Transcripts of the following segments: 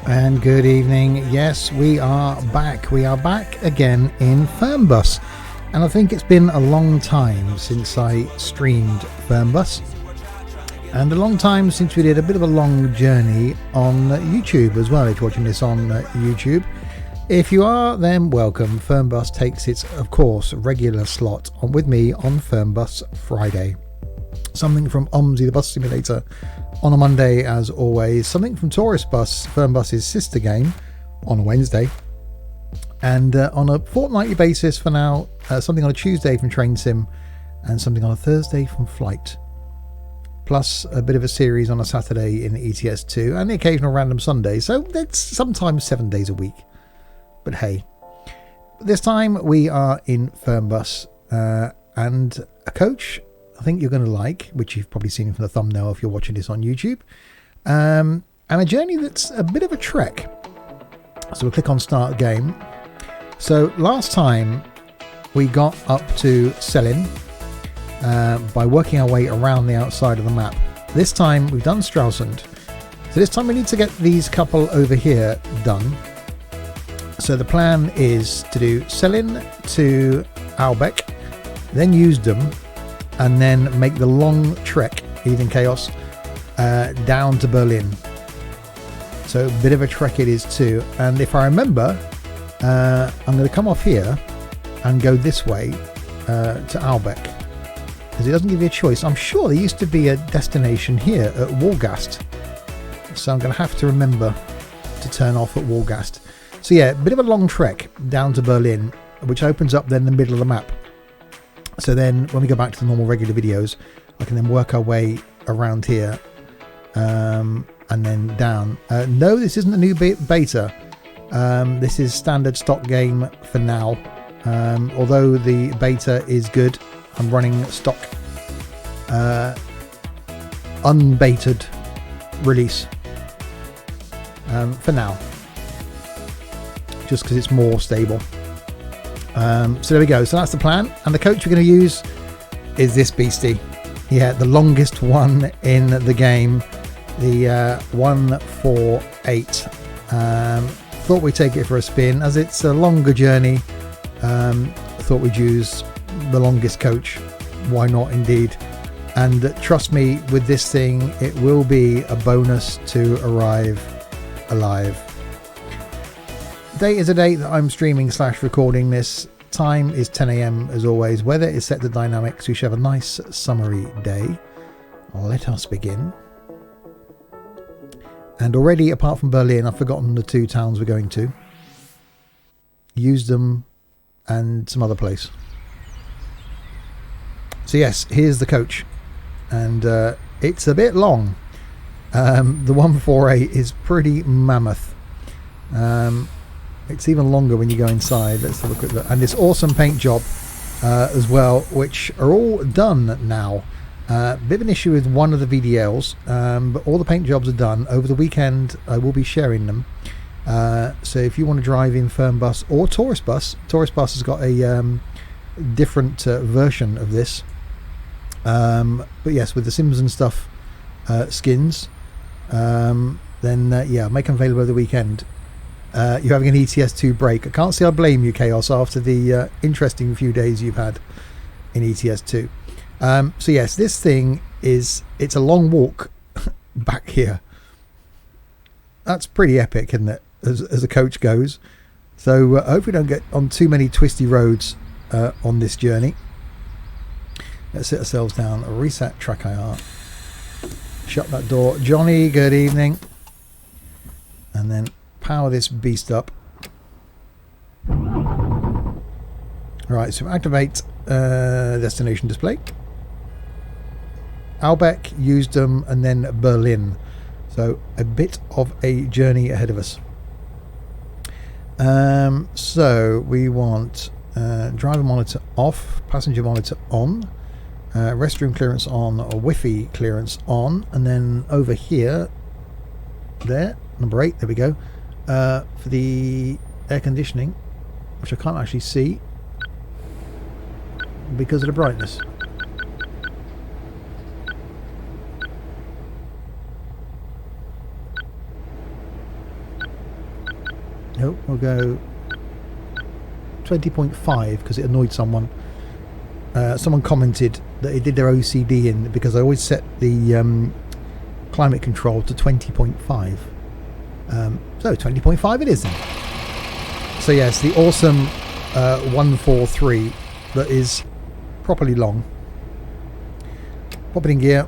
And good evening. Yes, we are back. We are back again in Fernbus. And I think it's been a long time since I streamed Fernbus. And a long time since we did a bit of a long journey on YouTube as well, if you're watching this on YouTube. If you are, then welcome. Fernbus takes its, of course, regular slot on with me on Fernbus Friday. Something from OMSI, the bus simulator, on a Monday as always. Something from Tourist Bus, Fernbus's sister game, on a Wednesday. And on a fortnightly basis for now, something on a Tuesday from Train Sim, and something on a Thursday from Flight. Plus a bit of a series on a Saturday in ETS2, and the occasional random Sunday, so that's sometimes 7 days a week. But hey, this time we are in Fernbus, and a coach I think you're going to like, which you've probably seen from the thumbnail if you're watching this on YouTube, and a journey that's a bit of a trek. So we'll click on Start Game. So last time we got up to Sellin by working our way around the outside of the map. This time we've done Stralsund. So this time we need to get these couple over here done. So the plan is to do Sellin to Albeck, then Usedom, and then make the long trek, Eden Chaos, down to Berlin. So a bit of a trek it is too. And if I remember, I'm going to come off here and go this way to Albeck, because it doesn't give you a choice. I'm sure there used to be a destination here at Wolgast, so I'm going to have to remember to turn off at Wolgast. So yeah, a bit of a long trek down to Berlin, which opens up then the middle of the map. So then when we go back to the normal regular videos, I can then work our way around here and then down. No, this isn't a new beta. This is standard stock game for now. Although the beta is good, I'm running stock unbaited release for now, just because it's more stable. So there we go. So that's the plan, and the coach we're going to use is this beastie. Yeah, the longest one in the game, the 148. Thought we'd take it for a spin, as it's a longer journey. Thought we'd use the longest coach. Why not, indeed? And trust me, with this thing, it will be a bonus to arrive alive. Date is a date that I'm streaming / recording this. Time is 10 AM as always. Weather is set to dynamic, so you should have a nice summery day. Let us begin. And already, apart from Berlin, I've forgotten the two towns we're going to. Usedom and some other place. So yes, here's the coach. And it's a bit long. The 148 is pretty mammoth. It's even longer when you go inside. Let's have a quick look. And this awesome paint job as well, which are all done now. Bit of an issue with one of the VDLs, but all the paint jobs are done. Over the weekend I will be sharing them. So if you want to drive in Fernbus or Tourist Bus has got a different version of this. But yes, with the Sims and stuff skins, then yeah, make them available over the weekend. You're having an ETS2 break. I can't say I blame you, Chaos, after the interesting few days you've had in ETS2. So yes, this thing it's a long walk back here. That's pretty epic, isn't it, as a coach goes? So I hope we don't get on too many twisty roads on this journey. Let's sit ourselves down, reset track IR, shut that door. Johnny, good evening. And then power this beast up. Right, so activate destination display. Albeck, Usedom, and then Berlin. So a bit of a journey ahead of us. So we want driver monitor off, passenger monitor on, restroom clearance on, or Wi-Fi clearance on, and then over here, there, number 8, there we go. For the air conditioning, which I can't actually see because of the brightness. Nope, we'll go 20.5 because it annoyed someone. Someone commented that it did their OCD in because I always set the climate control to 20.5. So 20.5 it is then. So yes, the awesome 143 that is properly long. Pop it in gear.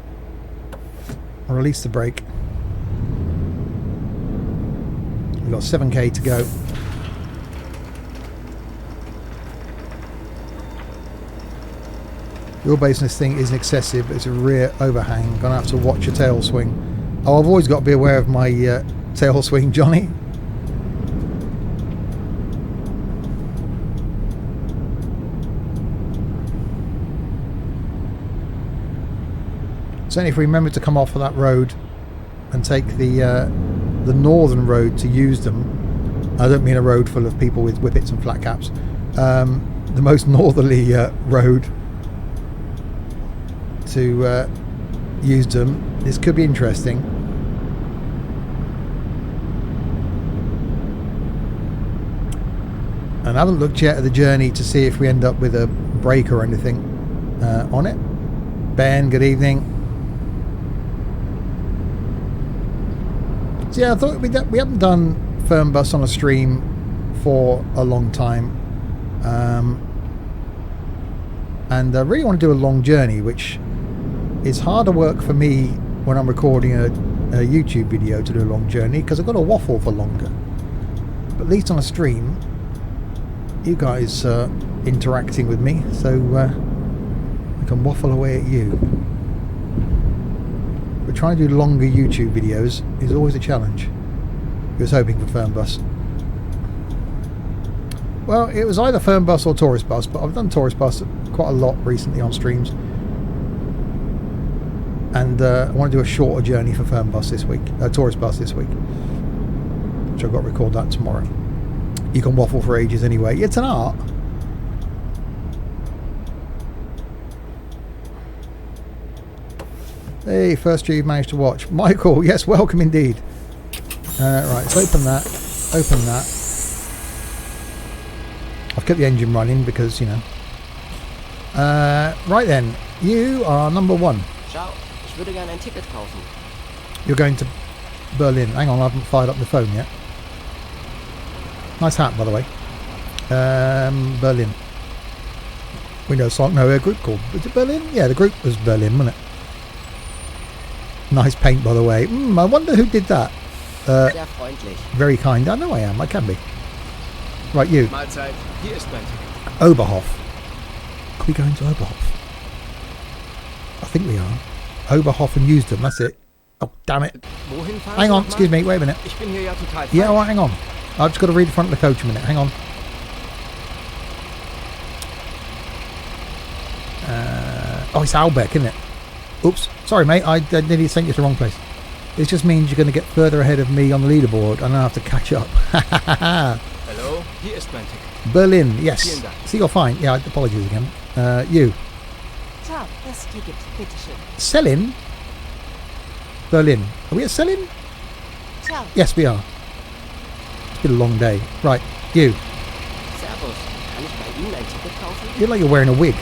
I'll release the brake. We've got 7k to go. The wheelbase on this thing isn't excessive. It's a rear overhang. Gonna have to watch your tail swing. Oh, I've always got to be aware of my tail swing, Johnny. Certainly if we remember to come off of that road and take the northern road to Usedom. I don't mean a road full of people with whippets and flat caps. The most northerly road to Usedom. This could be interesting. And I haven't looked yet at the journey to see if we end up with a break or anything on it. Ben, good evening. So yeah, I thought we haven't done Fernbus on a stream for a long time, and I really want to do a long journey, which is harder work for me when I'm recording a YouTube video to do a long journey because I've got to waffle for longer. But at least on a stream, you guys are interacting with me, so I can waffle away at you. But trying to do longer YouTube videos is always a challenge. He was hoping for Fernbus. Well, it was either Fernbus or Tourist Bus, but I've done Tourist Bus quite a lot recently on streams. And I want to do a shorter journey for Fernbus this week, Tourist Bus this week, which I've got to record that tomorrow. You can waffle for ages anyway. It's an art. Hey, first you've managed to watch. Michael, yes, welcome indeed. Right, let's open that. Open that. I've kept the engine running because, you know. Right then, you are number 1. Ciao, ich würde gerne ein Ticket kaufen. You're going to Berlin. Hang on, I haven't fired up the phone yet. Nice hat, by the way. Berlin. Windows song. No, a group called. Was it Berlin? Yeah, the group was Berlin, wasn't it? Nice paint, by the way. I wonder who did that. Sehr freundlich. Very kind. I know I am. I can be. Right, you. Mahlzeit. Hier ist mein Ticket. Oberhof. Are we going to Oberhof? I think we are. Oberhof and Usedom. That's it. Oh, damn it. Wohin fahren Hang Sie on. noch Excuse mal? me. Wait a minute. Ich bin hier ja total Yeah, falsch. all right. Hang on. I've just got to read the front of the coach a minute. Hang on. Oh, it's Albeck, isn't it? Oops. Sorry, mate. I nearly sent you to the wrong place. It just means you're going to get further ahead of me on the leaderboard and I have to catch up. Hallo, hier ist mein Ticket. Berlin, yes. Vielen Dank. See, you're fine. Yeah, apologies again. You. Ciao, das Ticket, bitteschön. Sellin? Berlin. Are we at Sellin? Ciao. Yes, we are. It's been a long day. Right, you. Servus, kann ich bei Ihnen ein Ticket kaufen? You look like you're wearing a wig.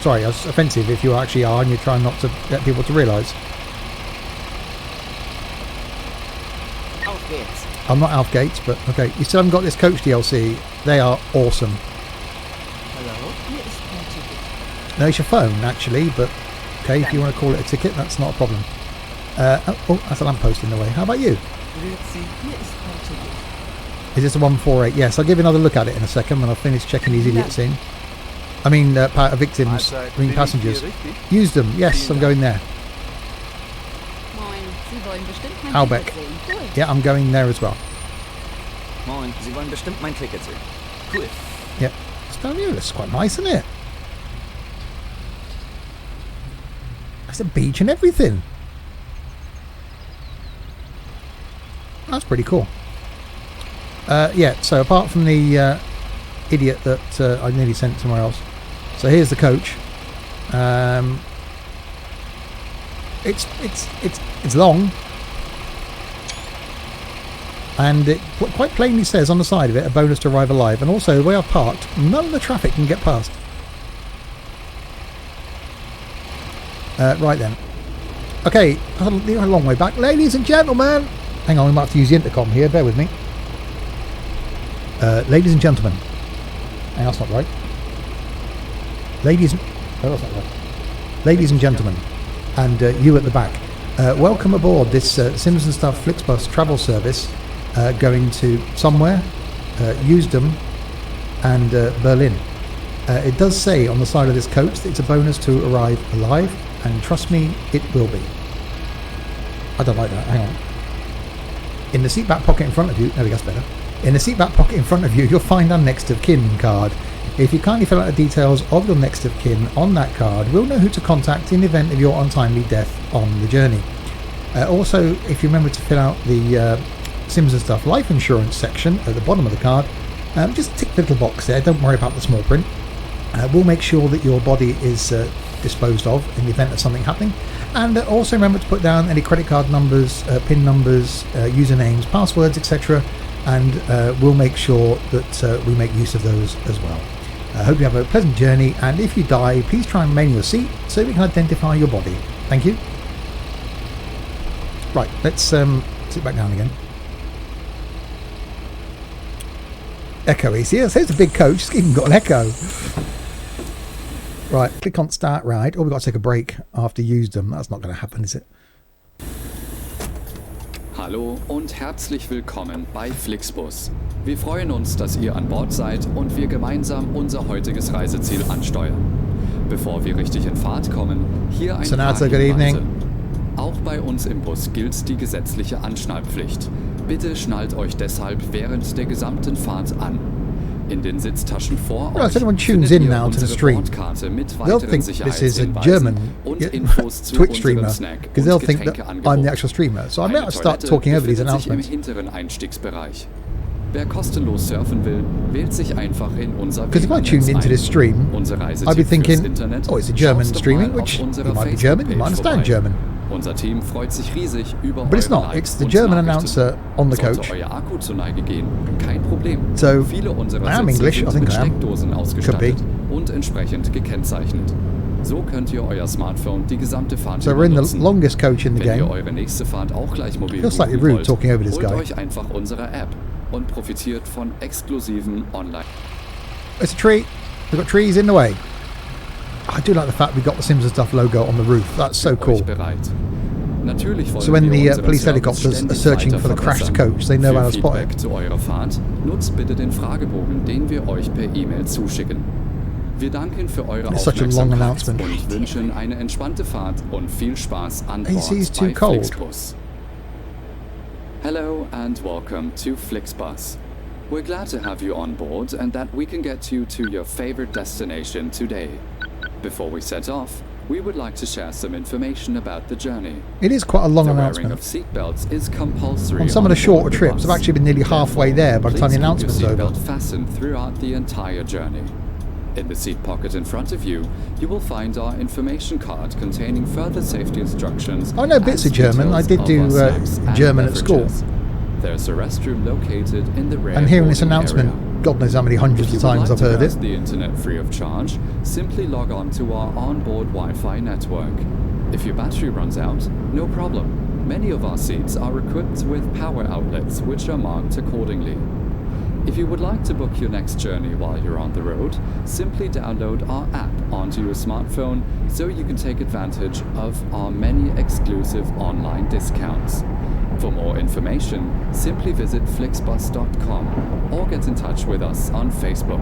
Sorry, that's offensive if you actually are and you're trying not to get people to realise. Auf geht's. I'm not Alf Gates, but okay. You still haven't got this Coach DLC. They are awesome. Hallo? Hier ist mein Ticket. No, it's your phone, actually, but okay, if you want to call it a ticket, that's not a problem. Oh, that's a lamppost in the way. How about you? Grüezi, hier ist mein Ticket. Is this a 148? Yes, I'll give you another look at it in a second when I've finished checking these idiots in. I mean, victims, I mean passengers. Used them. Yes, I'm going there. Moin, Sie wollen bestimmt mein Albeck. Ticket sehen. Cool. Yeah, I'm going there as well. Moin, Sie wollen bestimmt mein Ticket sehen. Cool. Yeah. Down here, that's quite nice, isn't it? There's a beach and everything. That's pretty cool. Yeah, so apart from the idiot that I nearly sent somewhere else. So here's the coach. It's long. And it quite plainly says on the side of it, a bonus to arrive alive. And also, the way I've parked, none of the traffic can get past. Right then. Okay, a long way back. Ladies and gentlemen. Hang on, we might have to use the intercom here. Bear with me. Ladies and gentlemen. Hang on, that's not right. Ladies... Oh, that's not right. Ladies and gentlemen. And you at the back. Welcome aboard this Sims and Stuff Flixbus travel service going to somewhere, Usedom and Berlin. It does say on the side of this coach that it's a bonus to arrive alive, and trust me, it will be. I don't like that. Hang on. In the seat back pocket in front of you, there we go, that's better. In the seat back pocket in front of you, you'll find our next of kin card. If you kindly fill out the details of your next of kin on that card, we'll know who to contact in the event of your untimely death on the journey. Also, if you remember to fill out the Sims and Stuff life insurance section at the bottom of the card, just tick the little box there, don't worry about the small print. We'll make sure that your body is disposed of in the event of something happening. And also remember to put down any credit card numbers, PIN numbers, usernames, passwords, etc. And we'll make sure that we make use of those as well. I hope you have a pleasant journey, and if you die, please try and remain in your seat so we can identify your body. Thank you. Right, let's sit back down again. Echo is here. So it's a big coach. It's even got an echo. Right, click on start ride. Oh, we've got to take a break after Usedom. That's not going to happen, is it? Hallo und herzlich willkommen bei Flixbus. Wir freuen uns, dass ihr an Bord seid und wir gemeinsam unser heutiges Reiseziel ansteuern. Bevor wir richtig in Fahrt kommen, hier ein paar Hinweise. Auch bei uns im Bus gilt die gesetzliche Anschnallpflicht. Bitte schnallt euch deshalb während der gesamten Fahrt an. In den Sitztaschen vor euch findet ihr unsere Bordkarte mit weiteren Sicherheitshinweisen und Infos zu unserem Snack und Getränkeangebot. So I might start talking over these announcements. Im hinteren Einstiegsbereich. Wer kostenlos surfen will, wählt sich einfach in unser Because if I tuned into this stream, I'd be thinking, oh, it's a German streaming, which you might be German, you might understand German. Unser Team freut sich riesig über But it's not. It's the German announcer on the coach. Sollte euer Akku zur Neige gehen, kein Problem. So, Viele unserer I am Sitze English, I sind think mit I am. Steckdosen ausgestattet und entsprechend gekennzeichnet. So könnt ihr euer Smartphone die gesamte Fahrt So we're in the nutzen. longest coach in the Wenn ihr game. eure nächste Fahrt auch gleich mobil Feels slightly buchen rude wollt, talking over this holt guy. euch einfach unsere App und profitiert von exklusiven Online. It's a tree. We've got trees in the way. I do like the fact we've got the Sims and Stuff logo on the roof. That's so cool. So when the police helicopters are searching for the crashed coach, they know how to spot it. Zu eurer Fahrt, nutzt bitte den Fragebogen, den wir euch per E-Mail zuschicken. Wir danken für eure It's such a long announcement. und wünschen eine entspannte Fahrt und viel Spaß an Bord AC is too bei cold. Flixbus. Hello and welcome to Flixbus. We're glad to have you on board and that we can get you to your favorite destination today. Before we set off, we would like to share some information about the journey. It is quite a long The wearing announcement. of seatbelts is compulsory On some of the board shorter the trips, bus. I've actually been nearly halfway there by the time the Please keep announcement's your over. seatbelt fastened throughout the entire journey. In the seat pocket in front of you, you will find our information card containing further safety instructions. I know bits of and German. I details did of do our snacks and German at school. beverages. There's a restroom located in the rear And hearing this boarding announcement, area. God knows how many hundreds If of you would times like I've to heard browse it. the internet free of charge, simply log on to our onboard Wi-Fi network. If your battery runs out, no problem. Many of our seats are equipped with power outlets which are marked accordingly. If you would like to book your next journey while you're on the road, simply download our app onto your smartphone so you can take advantage of our many exclusive online discounts. For more information, simply visit flixbus.com or get in touch with us on Facebook.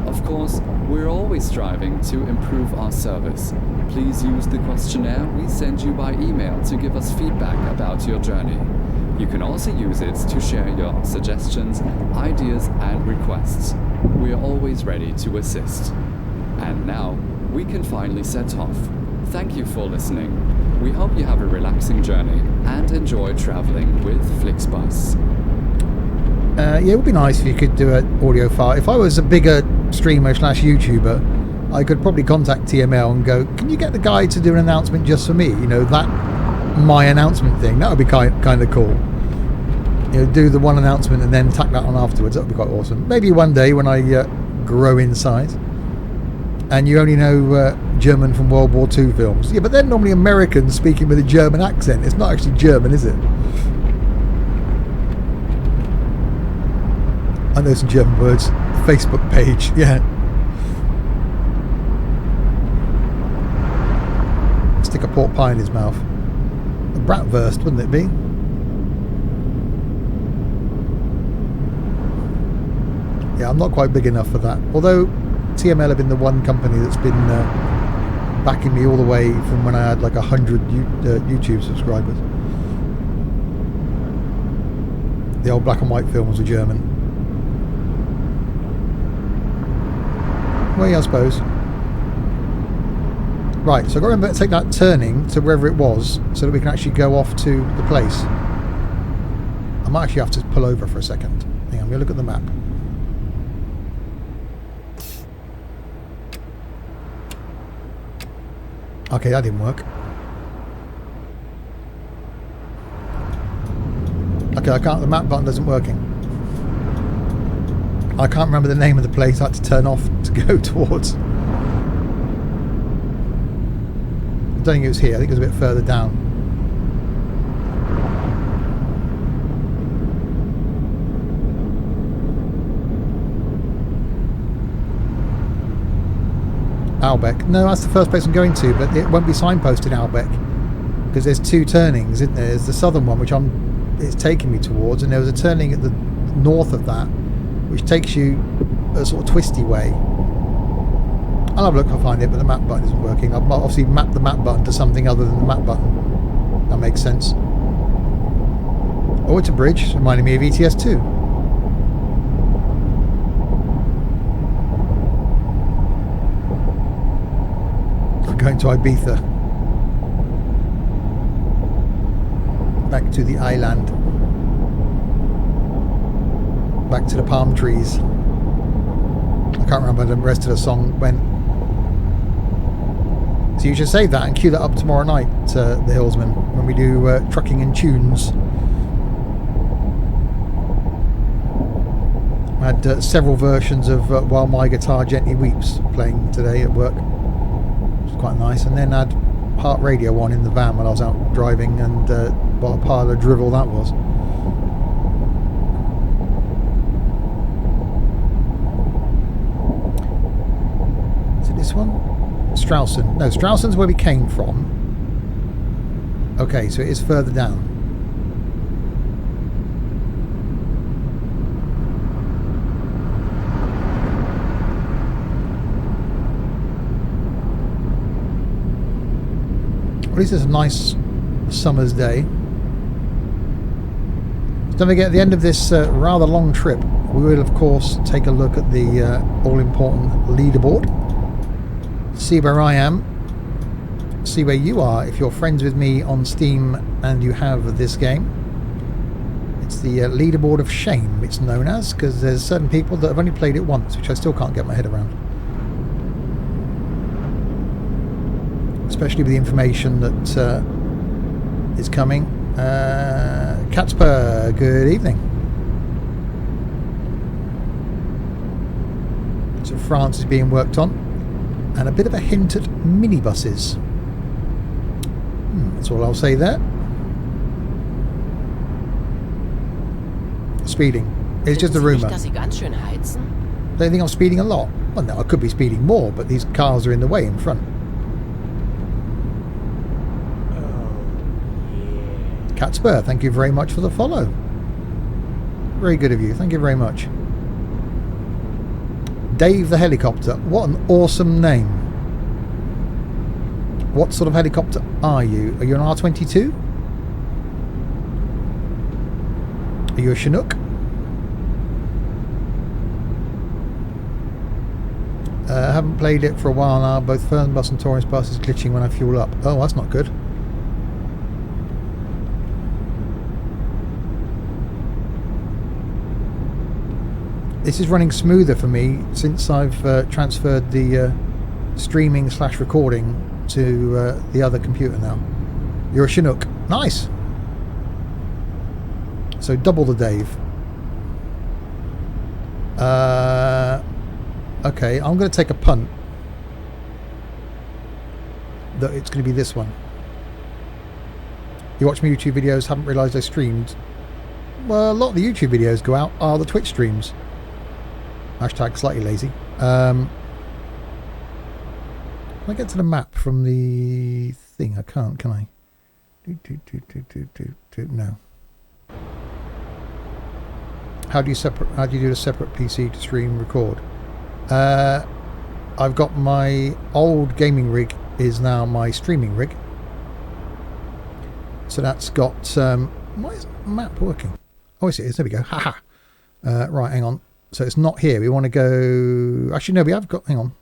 Of course, we're always striving to improve our service. Please use the questionnaire we send you by email to give us feedback about your journey. You can also use it to share your suggestions, ideas, and requests. We are always ready to assist. And now, we can finally set off. Thank you for listening. We hope you have a relaxing journey and enjoy traveling with Flixbus. Yeah, it would be nice if you could do an audio file. If I was a bigger streamer / YouTuber, I could probably contact TML and go, can you get the guy to do an announcement just for me? You know, that my announcement thing. That would be kind of cool. do the one announcement and then tack that on afterwards. That would be quite awesome. Maybe one day when I grow in size. And you only know German from World War II films. Yeah, but they're normally Americans speaking with a German accent. It's not actually German, is it? I know some German words. Facebook page, yeah. Stick a pork pie in his mouth. A bratwurst, wouldn't it be? Yeah, I'm not quite big enough for that. Although TML have been the one company that's been backing me all the way from when I had like 100 YouTube subscribers. The old black and white films were German. Well, yeah, I suppose. Right, so I've got to remember to take that turning to wherever it was so that we can actually go off to the place. I might actually have to pull over for a second. Hang on, I'm going to look at the map. Okay, that didn't work. Okay, I can't. The map button isn't working. I can't remember the name of the place I had to turn off to go towards. I don't think it was here. I think it was a bit further down. Albeck. No, that's the first place I'm going to, but it won't be signposted Albeck because there's two turnings, isn't there? There's the southern one, which it's taking me towards, and there was a turning at the north of that, which takes you a sort of twisty way. I'll have a look, I'll find it, but the map button isn't working. I've obviously mapped the map button to something other than the map button. That makes sense. Oh, it's a bridge, reminding me of ETS2. Going to Ibiza, back to the island, back to the palm trees. I can't remember the rest of the song went. So you should save that and cue that up tomorrow night, the Hillsman, when we do trucking and tunes. I had several versions of While My Guitar Gently Weeps playing today at work. Quite nice, and then had Heart Radio on in the van while I was out driving, and what a pile of drivel that was. Is it this one? Stralsund. No, Stralsund's where we came from. Okay, so it is further down. At least it's a nice summer's day. Don't forget, at the end of this rather long trip, we will of course take a look at the all-important leaderboard. See where I am. See where you are if you're friends with me on Steam and you have this game. It's the leaderboard of shame, it's known as, because there's certain people that have only played it once, which I still can't get my head around. Especially with the information that is coming. Katspur, good evening. So France is being worked on, and a bit of a hint at minibuses. That's all I'll say there. Speeding. It's just a rumour. Don't think I'm speeding a lot. Well, no, I could be speeding more, but these cars are in the way in front. Katspur, thank you very much for the follow. Very good of you, thank you very much. Dave the Helicopter, what an awesome name. What sort of helicopter are you? Are you an R22? Are you a Chinook? I haven't played it for a while now. Both Fernbus and Taurus Bus is glitching when I fuel up. Oh, that's not good. This is running smoother for me since I've transferred the streaming / recording to the other computer now. You're a Chinook. Nice. So double the Dave. Okay, I'm going to take a punt that it's going to be this one. You watch my YouTube videos, haven't realised I streamed. Well, a lot of the YouTube videos go out are the Twitch streams. Hashtag slightly lazy. Can I get to the map from the thing? I can't, can I? No. How do you do a separate PC to stream record? I've got my old gaming rig is now my streaming rig. So that's got why is the map working? Oh, yes, it is. There we go. Haha. Right, hang on. So it's not here. We want to go. Actually, no, we have got. Hang on.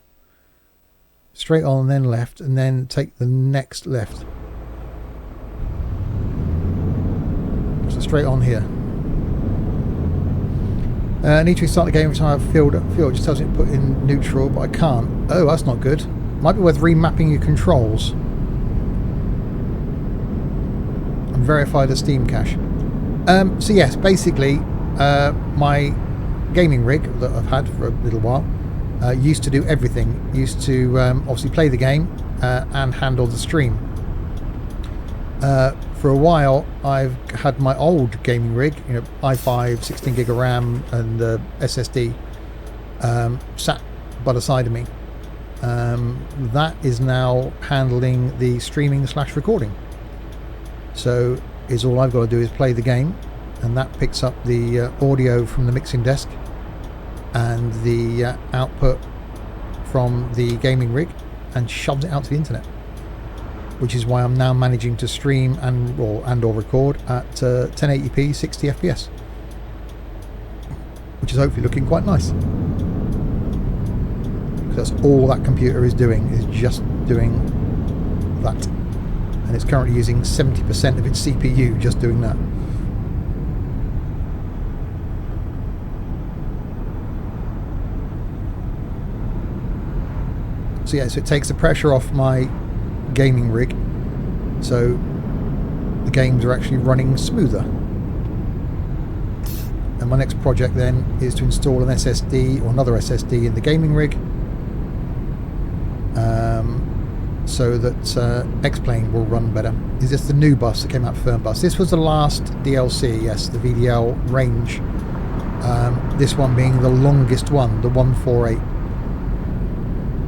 Straight on, and then left, and then take the next left. So straight on here. Need to restart the game every time I filled. It just tells me to put in neutral, but I can't. Oh, that's not good. Might be worth remapping your controls. And verify the Steam cache. So yes, basically, my gaming rig that I've had for a little while used to do everything. Used to obviously play the game and handle the stream. For a while, I've had my old gaming rig, you know, i5, 16 gig of RAM, and the SSD sat by the side of me. That is now handling the streaming / recording. So is all I've got to do is play the game, and that picks up the audio from the mixing desk and the output from the gaming rig and shoves it out to the internet, which is why I'm now managing to stream and or record at 1080p 60 FPS, which is hopefully looking quite nice. That's all that computer is doing, is just doing that, and it's currently using 70% of its CPU just doing that. So yeah, so it takes the pressure off my gaming rig, so the games are actually running smoother. And my next project then is to install an SSD or another SSD in the gaming rig, so that X-Plane will run better. Is this the new bus that came out for Fernbus? This was the last DLC, yes, the VDL range. This one being the longest one, the 148,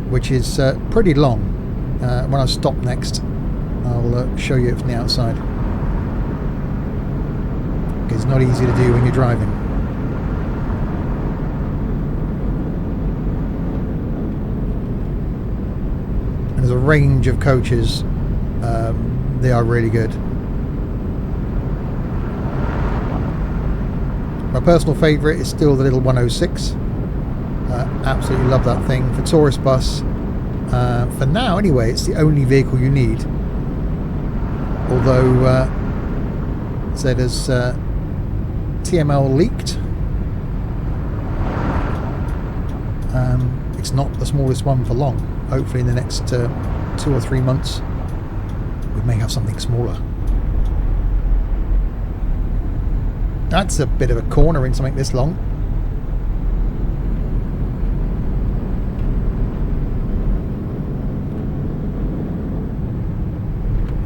which is pretty long. When I stop next, I'll show you it from the outside. It's not easy to do when you're driving. And there's a range of coaches. They are really good. My personal favourite is still the little 106. Absolutely love that thing. For tourist bus, for now anyway, it's the only vehicle you need. Although said as TML leaked, it's not the smallest one for long. Hopefully in the next 2 or 3 months we may have something smaller. That's a bit of a corner in something this long.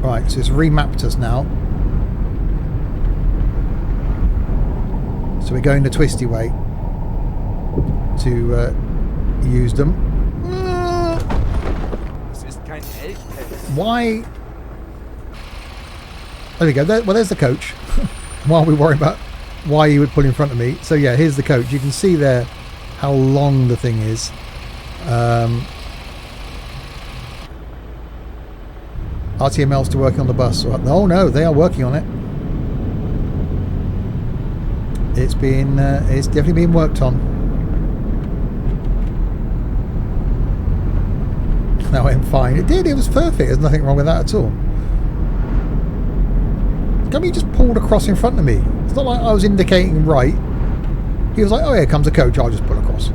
Right, so it's remapped us now. So we're going the twisty way to Usedom. Why? There we go. Well, there's the coach. While we worry about why you would pull in front of me. So yeah, here's the coach. You can see there how long the thing is. RTML's still working on the bus. Oh no, they are working on it. It's definitely being worked on. That went fine. It did. It was perfect. There's nothing wrong with that at all. He just pulled across in front of me. It's not like I was indicating right. He was like, oh, here comes a coach. I'll just pull across.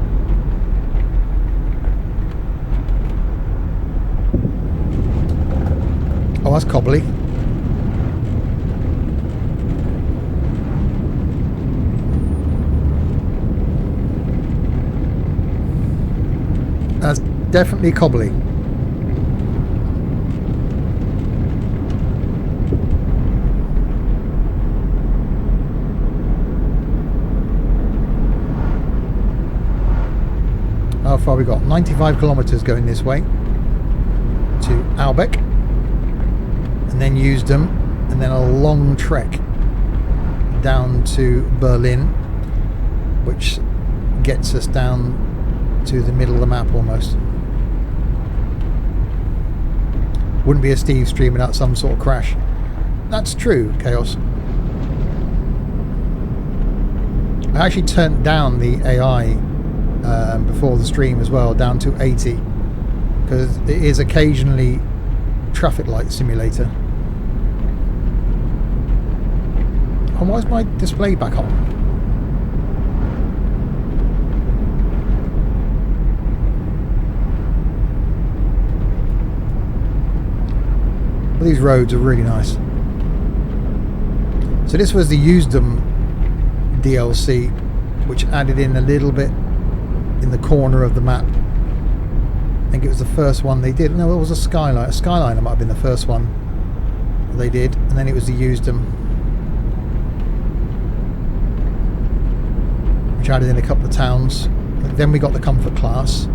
Oh, that's cobbly. definitely cobbly. How far we got? 95 kilometers going this way to Albeck, and then Usedom, and then a long trek down to Berlin, which gets us down to the middle of the map almost. Wouldn't be a Steve stream without some sort of crash. That's true, Chaos. I actually turned down the AI before the stream as well, down to 80, because it is occasionally traffic light simulator. And why is my display back on? Well, these roads are really nice. So this was the Usedom DLC, which added in a little bit in the corner of the map. I think it was the first one they did. No, it was a skyline. A skyline might have been the first one they did, and then it was the Usedom, which added in a couple of towns. Then we got the comfort class.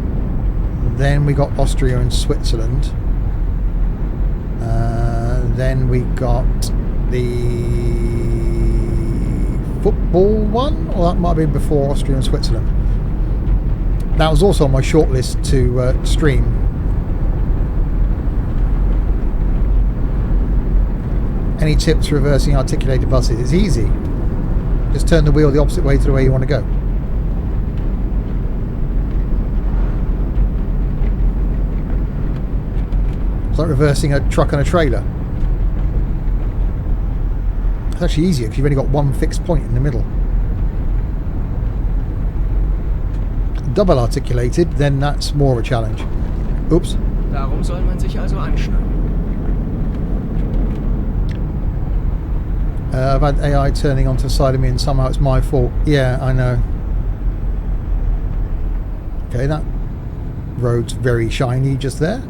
Then we got Austria and Switzerland. Then we got the football one, or that might have been before Austria and Switzerland. That was also on my shortlist to stream. Any tips for reversing articulated buses? It's easy. Just turn the wheel the opposite way to the way you want to go. It's like reversing a truck and a trailer. It's actually easier because you've only got one fixed point in the middle. Double articulated, then that's more of a challenge. Oops. Darum soll man sich also anschnallen. I've had AI turning onto the side of me and somehow it's my fault. Yeah, I know. Okay, that road's very shiny just there.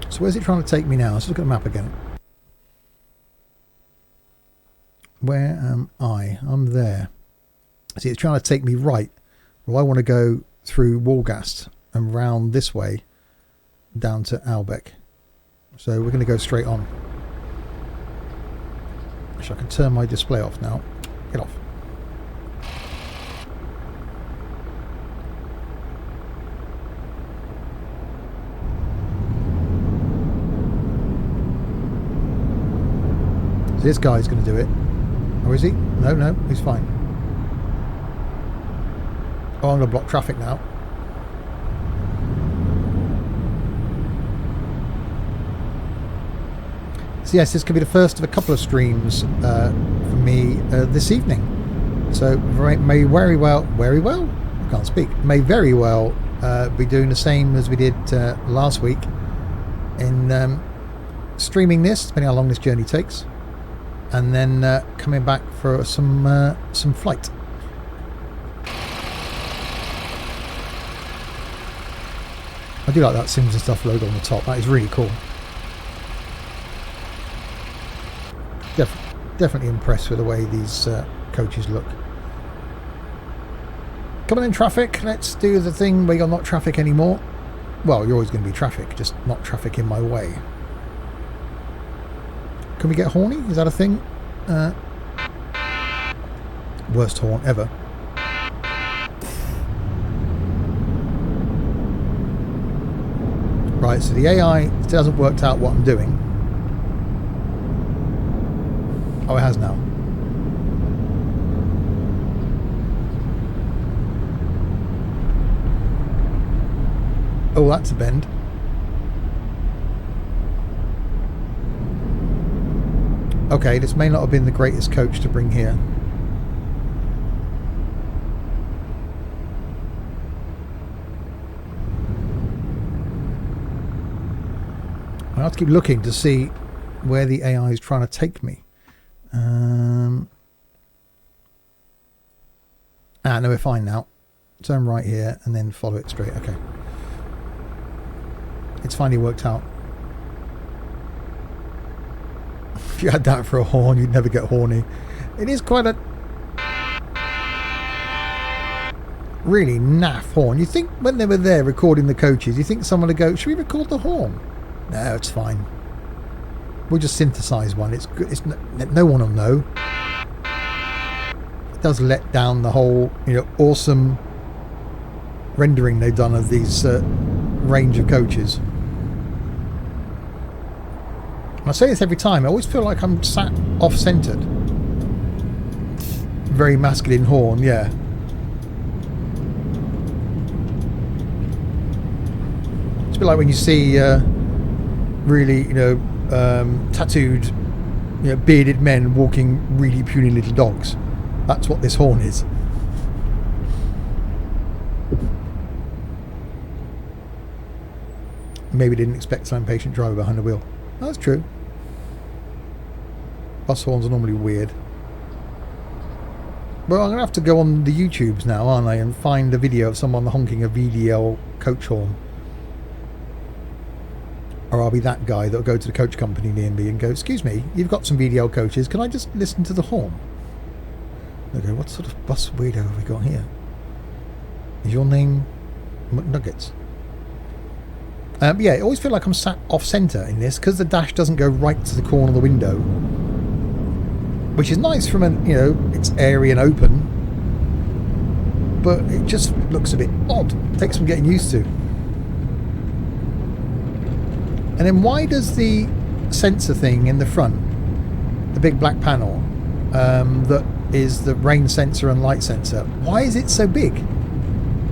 So where's it trying to take me now? Let's look at the map again. Where am I? I'm there. See, it's trying to take me right. Well, I want to go through Wolgast and round this way down to Albeck. So we're going to go straight on. Actually, I can turn my display off now. Get off. So this guy's going to do it. Or is he? No, he's fine. Oh, I'm going to block traffic now. So yes, this could be the first of a couple of streams for me this evening. So may very well, I can't speak, may very well be doing the same as we did last week in streaming this, depending how long this journey takes. And then coming back for some flight. I do like that Sims and Stuff logo on the top. That is really cool. Definitely impressed with the way these coaches look. Coming in traffic, let's do the thing where you're not traffic anymore. Well, you're always going to be traffic, just not traffic in my way. Can we get horny? Is that a thing? Worst horn ever. Right, so the AI still hasn't worked out what I'm doing. Oh, it has now. Oh, that's a bend. Okay, this may not have been the greatest coach to bring here. I have to keep looking to see where the AI is trying to take me. Ah, no, we're fine now. Turn right here and then follow it straight. Okay. It's finally worked out. If you had that for a horn, you'd never get horny. It is quite a really naff horn. You think when they were there recording the coaches, you think someone would go, should we record the horn? No, it's fine. We'll just synthesize one. It's good. It's no one will know. It does let down the whole, awesome rendering they've done of these range of coaches. And I say this every time. I always feel like I'm sat off-centered. Very masculine horn, yeah. It's a bit like when you see really, tattooed, bearded men walking really puny little dogs. That's what this horn is. Maybe didn't expect some impatient driver behind the wheel. That's true. Bus horns are normally weird. Well, I'm going to have to go on the YouTubes now, aren't I, and find a video of someone honking a VDL coach horn. Or I'll be that guy that'll go to the coach company near me and go, excuse me, you've got some VDL coaches, can I just listen to the horn? They'll go, what sort of bus weirdo have we got here? Is your name McNuggets? Yeah, I always feel like I'm sat off-centre in this because the dash doesn't go right to the corner of the window, which is nice from an, it's airy and open, but it just looks a bit odd. It takes some getting used to. And then why does the sensor thing in the front, the big black panel, that is the rain sensor and light sensor, why is it so big?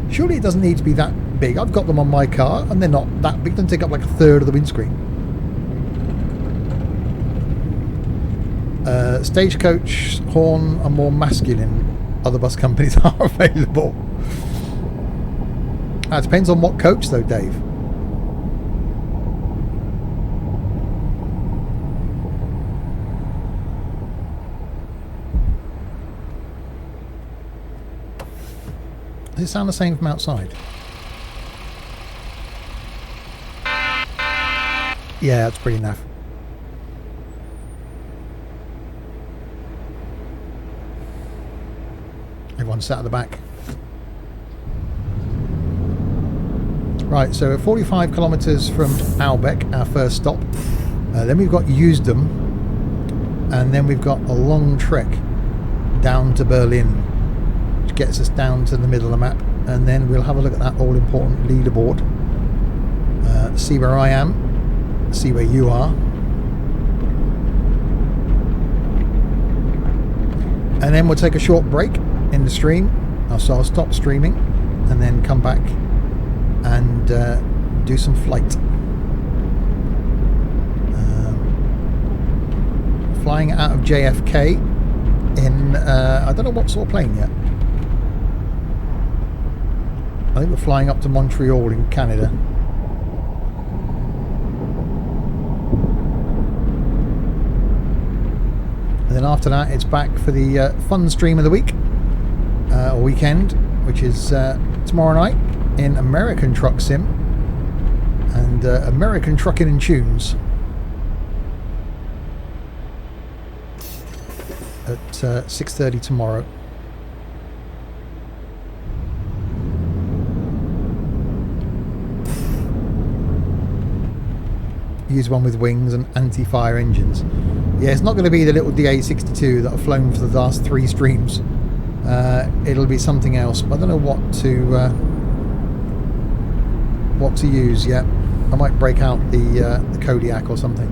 Surely it doesn't need to be that big. I've got them on my car and they're not that big. They take up like a third of the windscreen. Stagecoach horn are more masculine. Other bus companies are available. It depends on what coach though, Dave. Does it sound the same from outside? Yeah, that's pretty naff. Everyone's sat at the back. Right, so we're 45 kilometres from Aalbeck, our first stop. Then we've got Usedom, and then we've got a long trek down to Berlin, which gets us down to the middle of the map, and then we'll have a look at that all-important leaderboard, see where I am, see where you are, and then we'll take a short break in the stream. So I'll stop streaming and then come back and do some flight. Flying out of JFK in I don't know what sort of plane yet. I think we're flying up to Montreal in Canada. And then after that it's back for the fun stream of the week, or weekend, which is tomorrow night in American Truck Sim and American Trucking and Tunes at 6:30 tomorrow. Use one with wings and anti-fire engines. Yeah, it's not going to be the little DA62 that I've flown for the last 3 streams. It'll be something else, but I don't know what to use yet. I might break out the Kodiak or something.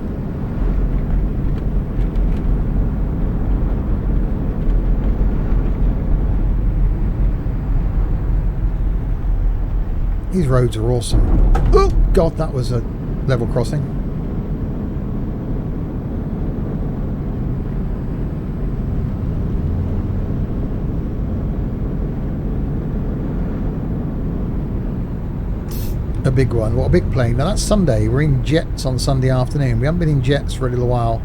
These roads are awesome. Oh god, that was a level crossing. A big one. What a big plane. Now that's Sunday. We're in jets on Sunday afternoon. We haven't been in jets for a little while.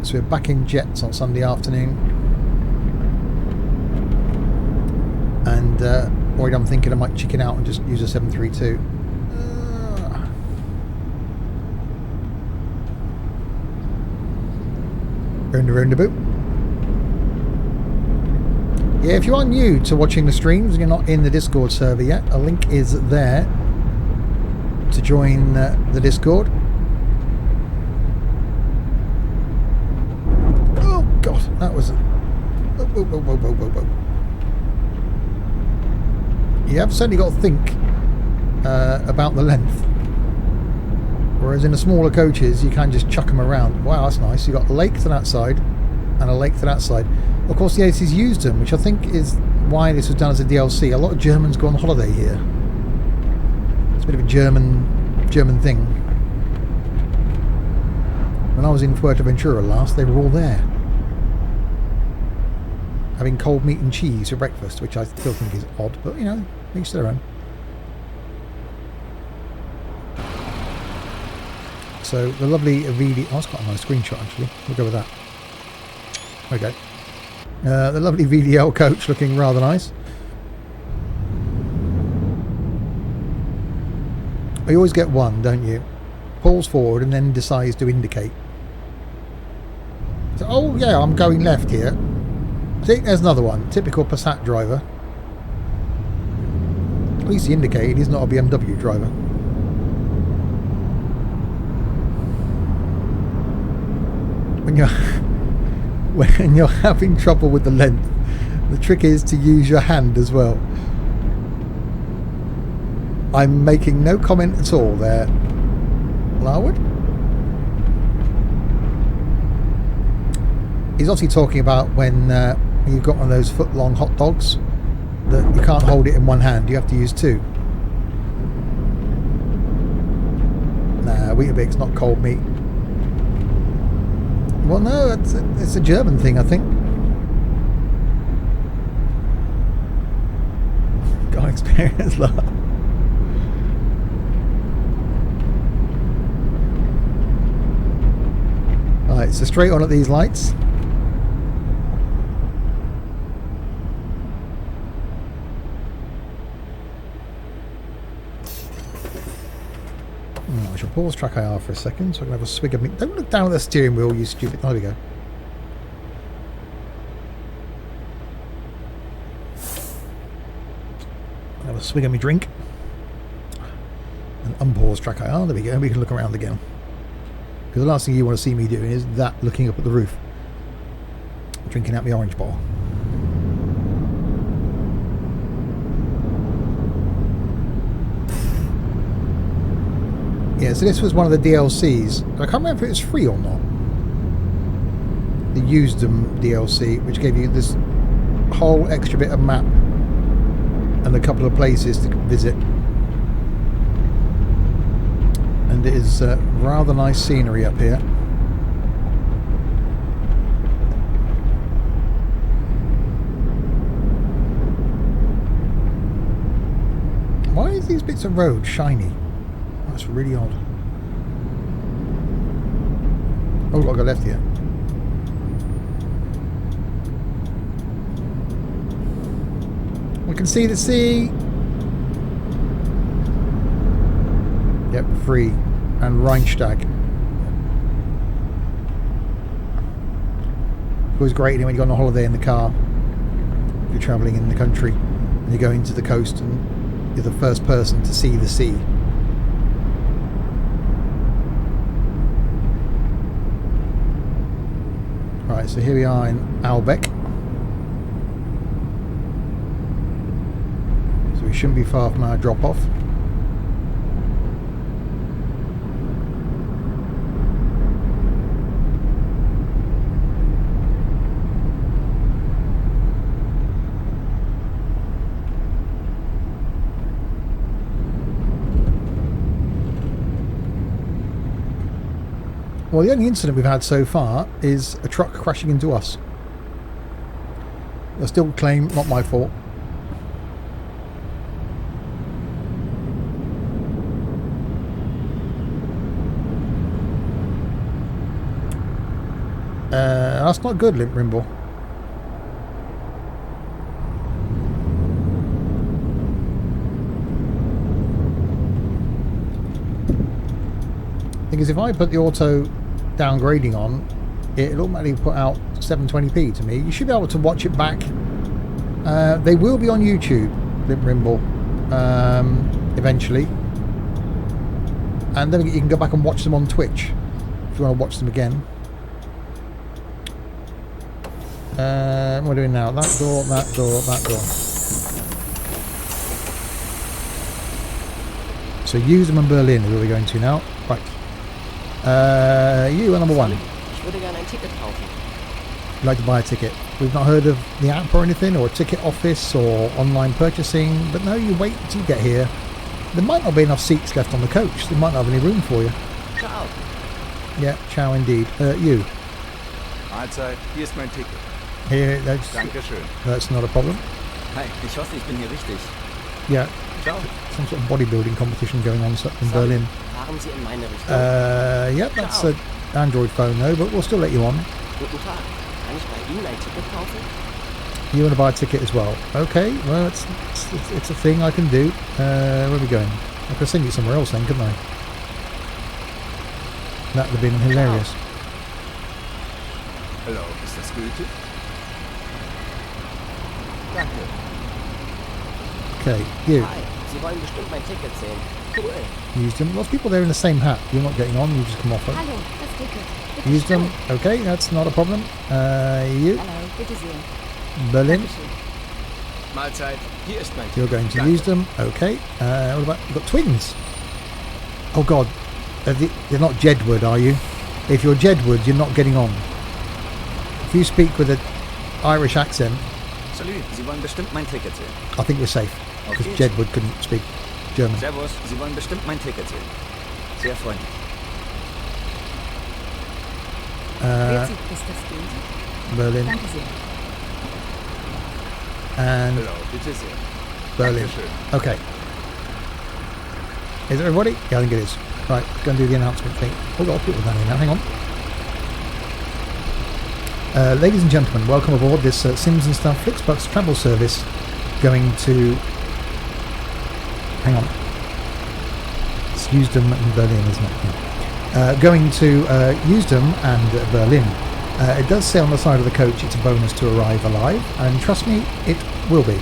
So we're back in jets on Sunday afternoon. And already I'm thinking I might chicken out and just use a 732. Round about. Yeah, if you are new to watching the streams and you're not in the Discord server yet, a link is there to join the Discord. Oh god, that was whoa. You have certainly got to think about the length. Whereas in the smaller coaches, you can just chuck them around. Wow, that's nice. You've got a lake to that side and a lake to that side. Of course, the AC's Usedom, which I think is why this was done as a DLC. A lot of Germans go on holiday here. It's a bit of a German thing. When I was in Fuerteventura last, they were all there. Having cold meat and cheese for breakfast, which I still think is odd, but you know, each their own. So the lovely VDL, oh, that's quite a nice screenshot actually. We'll go with that. Okay. The lovely VDL coach looking rather nice. You always get one, don't you? Pulls forward and then decides to indicate. So, oh yeah, I'm going left here. See, there's another one. Typical Passat driver. At least he indicated he's not a BMW driver. When you're having trouble with the length, the trick is to use your hand as well. I'm making no comment at all there, Larwood. He's obviously talking about when you've got one of those foot-long hot dogs that you can't hold it in one hand, you have to use two. Nah, Weetabix, not cold meat. Well, no, it's a German thing, I think. Got experience, love. Alright, so straight on at these lights. I shall pause track IR for a second so I can have a swig of meat. Don't look down at the steering wheel, you stupid. Oh, there we go. I'll have a swig of me drink. And unpause track IR. There we go. We can look around again. Because the last thing you want to see me doing is that, looking up at the roof. Drinking out my orange bottle. Yeah, so this was one of the DLCs. I can't remember if it was free or not. The Usedom DLC, which gave you this whole extra bit of map and a couple of places to visit. And it is rather nice scenery up here. Why is these bits of road shiny? That's really odd. Oh, I've got to go left here. We can see the sea. Yep, free. And Rheinstag. It was great when you go on a holiday in the car. You're travelling in the country and you're going to the coast and you're the first person to see the sea. Right, so here we are in Albeck. So we shouldn't be far from our drop-off. Well, the only incident we've had so far is a truck crashing into us. I still claim not my fault. That's not good, Limp Rimble. is if I put the auto downgrading on, it'll automatically put out 720p to me. You should be able to watch it back. They will be on YouTube, Limrimble, eventually. And then you can go back and watch them on Twitch if you want to watch them again. What we're doing now. That door, that door, that door. So Usedom and Berlin is where we're going to now. Right. You are number one. Ich würde gerne ein Ticket kaufen. You'd like to buy a ticket. We've not heard of the app or anything, or a ticket office, or online purchasing. But no, you wait until you get here. There might not be enough seats left on the coach. They might not have any room for you. Ciao. Yeah, ciao indeed. You. Mahlzeit, hier ist mein Ticket. Here, Dankeschön. that's not a problem. Hi, ich hoffe, ich bin hier richtig. Yeah, Ciao. some sort of bodybuilding competition going on in Berlin. Fahren Sie in meine Richtung. Yep, that's an Android phone though, but we'll still let you on. Guten Tag. Kann ich bei Ihnen ein Ticket kaufen? You want to buy a ticket as well? Okay, well, it's a thing I can do. Where are we going? I could send you somewhere else then, couldn't I? That would have been hilarious. Hallo, ist das gültig? Danke. Okay, you. Hi. Sie wollen bestimmt mein Ticket sehen. Cool. Used them. Lots of people there in the same hat. You're not getting on, you just come off it. Hallo, das Ticket. Bitte Used them. schön. Okay, that's not a problem. You. Hallo, bitte sehr. Berlin. Dankeschön. Mahlzeit, hier ist mein You're Ticket. going to Danke. use them. Okay. What about, you've got twins. Oh God. You're not Jedward, are you? If you're Jedward, you're not getting on. If you speak with an Irish accent, Salut, Sie wollen bestimmt mein Ticket sehen. I think we're safe. Because Okay. Jedward couldn't speak German. Servus, Sie wollen bestimmt mein Ticket sehen. Sehr freundlich. Wer sieht, ist das gültig? Berlin Danke sehr. and Hallo, bitte sehr. Berlin. Dankeschön. Okay. Is it everybody? Yeah, I think it is. Right, go and do the announcement thing. Oh, got people down here now. Hang on. Ladies and gentlemen, welcome aboard this Sims and Stuff Flixbus travel service going to... Hang on. It's Usedom and Berlin, isn't it? Yeah. Going to Usedom and Berlin. It does say on the side of the coach it's a bonus to arrive alive, and trust me, it will be.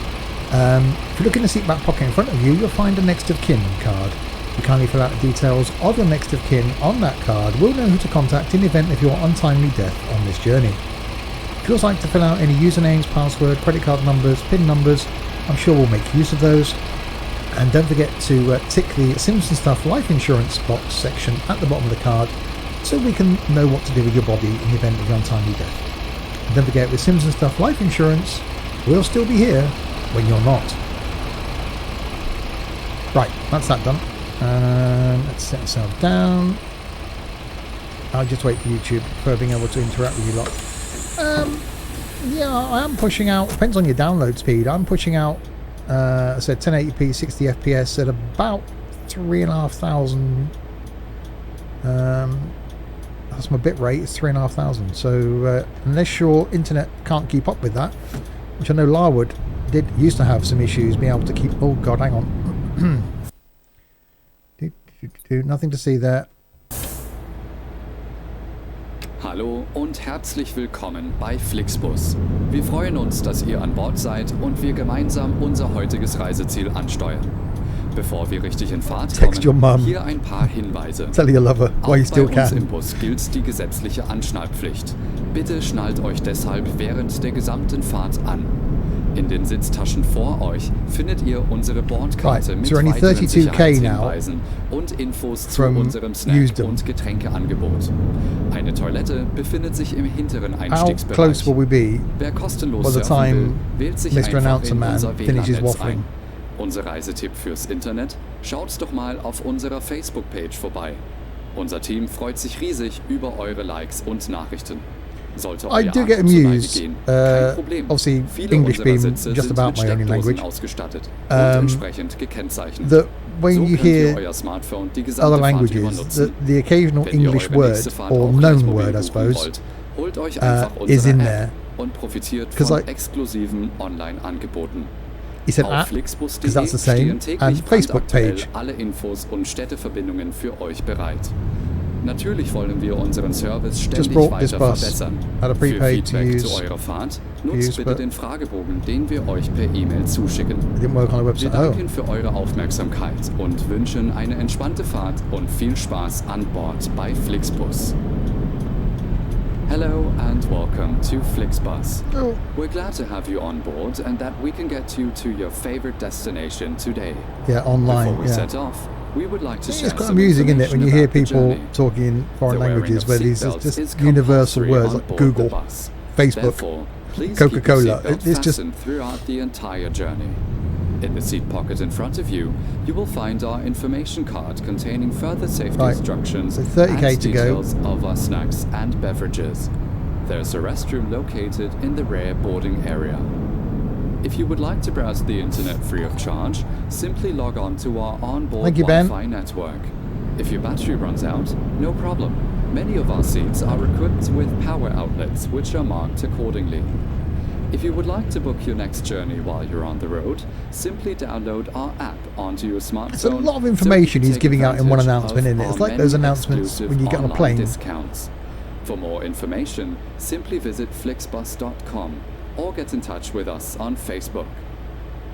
If you look in the seat back pocket in front of you, you'll find a next of kin card. You kindly fill out the details of your next of kin on that card. We'll know who to contact in the event of your untimely death on this journey. If you'd like to fill out any usernames, password, credit card numbers, PIN numbers, I'm sure we'll make use of those. And don't forget to tick the Sims and Stuff life insurance box section at the bottom of the card so we can know what to do with your body in the event of your untimely death. And don't forget, with Sims and Stuff life insurance, we'll still be here when you're not. Right, that's that done. Let's set ourselves down. I'll just wait for YouTube for being able to interact with you lot. Yeah, I am pushing out, depends on your download speed, I'm pushing out, I said 1080p 60 FPS at about 3,500. That's my bit rate, it's 3,500. So unless your internet can't keep up with that, which I know Larwood used to have some issues being able to keep... Oh God, hang on. Nothing to see there. Hallo und herzlich willkommen bei Flixbus. Wir freuen uns, dass ihr an Bord seid und wir gemeinsam unser heutiges Reiseziel ansteuern. Bevor wir richtig in Fahrt Text your kommen, mum. hier ein paar Hinweise. Tell your lover Auch why you still bei uns im can. Bus gilt die gesetzliche Anschnallpflicht. Bitte schnallt euch deshalb während der gesamten Fahrt an. In den Sitztaschen vor euch findet ihr unsere Bordkarte Right, mit so only weiteren 32K now Sicherheitshinweisen und Infos zu from unserem Snack- Usedom. und Getränkeangebot. Eine Toilette befindet sich im hinteren How Einstiegsbereich. close will we be Wer kostenlos by the surfen time will, wählt sich Mr. einfach Announcer in Man unser finishes WLAN-Netz waffling? ein. Unser Reisetipp fürs Internet? Schaut doch mal auf unserer Facebook-Page vorbei. Unser Team freut sich riesig über eure Likes und Nachrichten. Sollte I euer do get Akku zur Neige amused. gehen, kein Problem. Obviously, Viele English unserer being Sitze just sind about mit my only Steckdosen language. ausgestattet und entsprechend gekennzeichnet. That when So you könnt ihr hear euer Smartphone die gesamte other Fahrt über languages, nutzen. the occasional Wenn ihr English eure nächste word Fahrt or auch known gleich mobil word, I buchen suppose, wollt, holt euch einfach is unsere in App there. und profitiert 'Cause von I- exklusiven Online-Angeboten. he said Auf app, flixbus.de because that's the same, stehen täglich and Facebook brandaktuell page. alle Infos und Städteverbindungen für euch bereit. Natürlich wollen wir unseren Service ständig brought this weiter bus. verbessern. Had a Für prepaid to Feedback use. zu eurer Fahrt nutzt bitte but den Fragebogen, den wir euch per E-Mail zuschicken. It didn't work on the Wir website. danken für eure Aufmerksamkeit und wünschen eine entspannte Fahrt und viel Spaß an Bord bei Flixbus. Hello and welcome to Flixbus. Oh. We're glad to have you on board and that we can get you to your favorite destination today. Yeah, online. Before we Yeah. set off, we would like to share It's quite some amusing, isn't it, when you hear information people about the talking in foreign The wearing languages of where these are seatbelts is just universal compulsory words on like board the Google, bus. Facebook, Therefore, please Coca-Cola. keep your seatbelt It's just fastened throughout the entire journey. In the seat pocket in front of you, you will find our information card containing further safety Right, instructions so 30k and to go. details of our snacks and beverages. There's a restroom located in the rear boarding area. If you would like to browse the internet free of charge, simply log on to our onboard Thank you, Ben. Wi-Fi network. If your battery runs out, no problem. Many of our seats are equipped with power outlets, which are marked accordingly. If you would like to book your next journey while you're on the road, simply download our app onto your smartphone. It's a lot of so you information can he's take giving out in one advantage announcement, of isn't it? our It's like many those announcements exclusive when you get on a online plane. discounts. For more information, simply visit flixbus.com or get in touch with us on Facebook.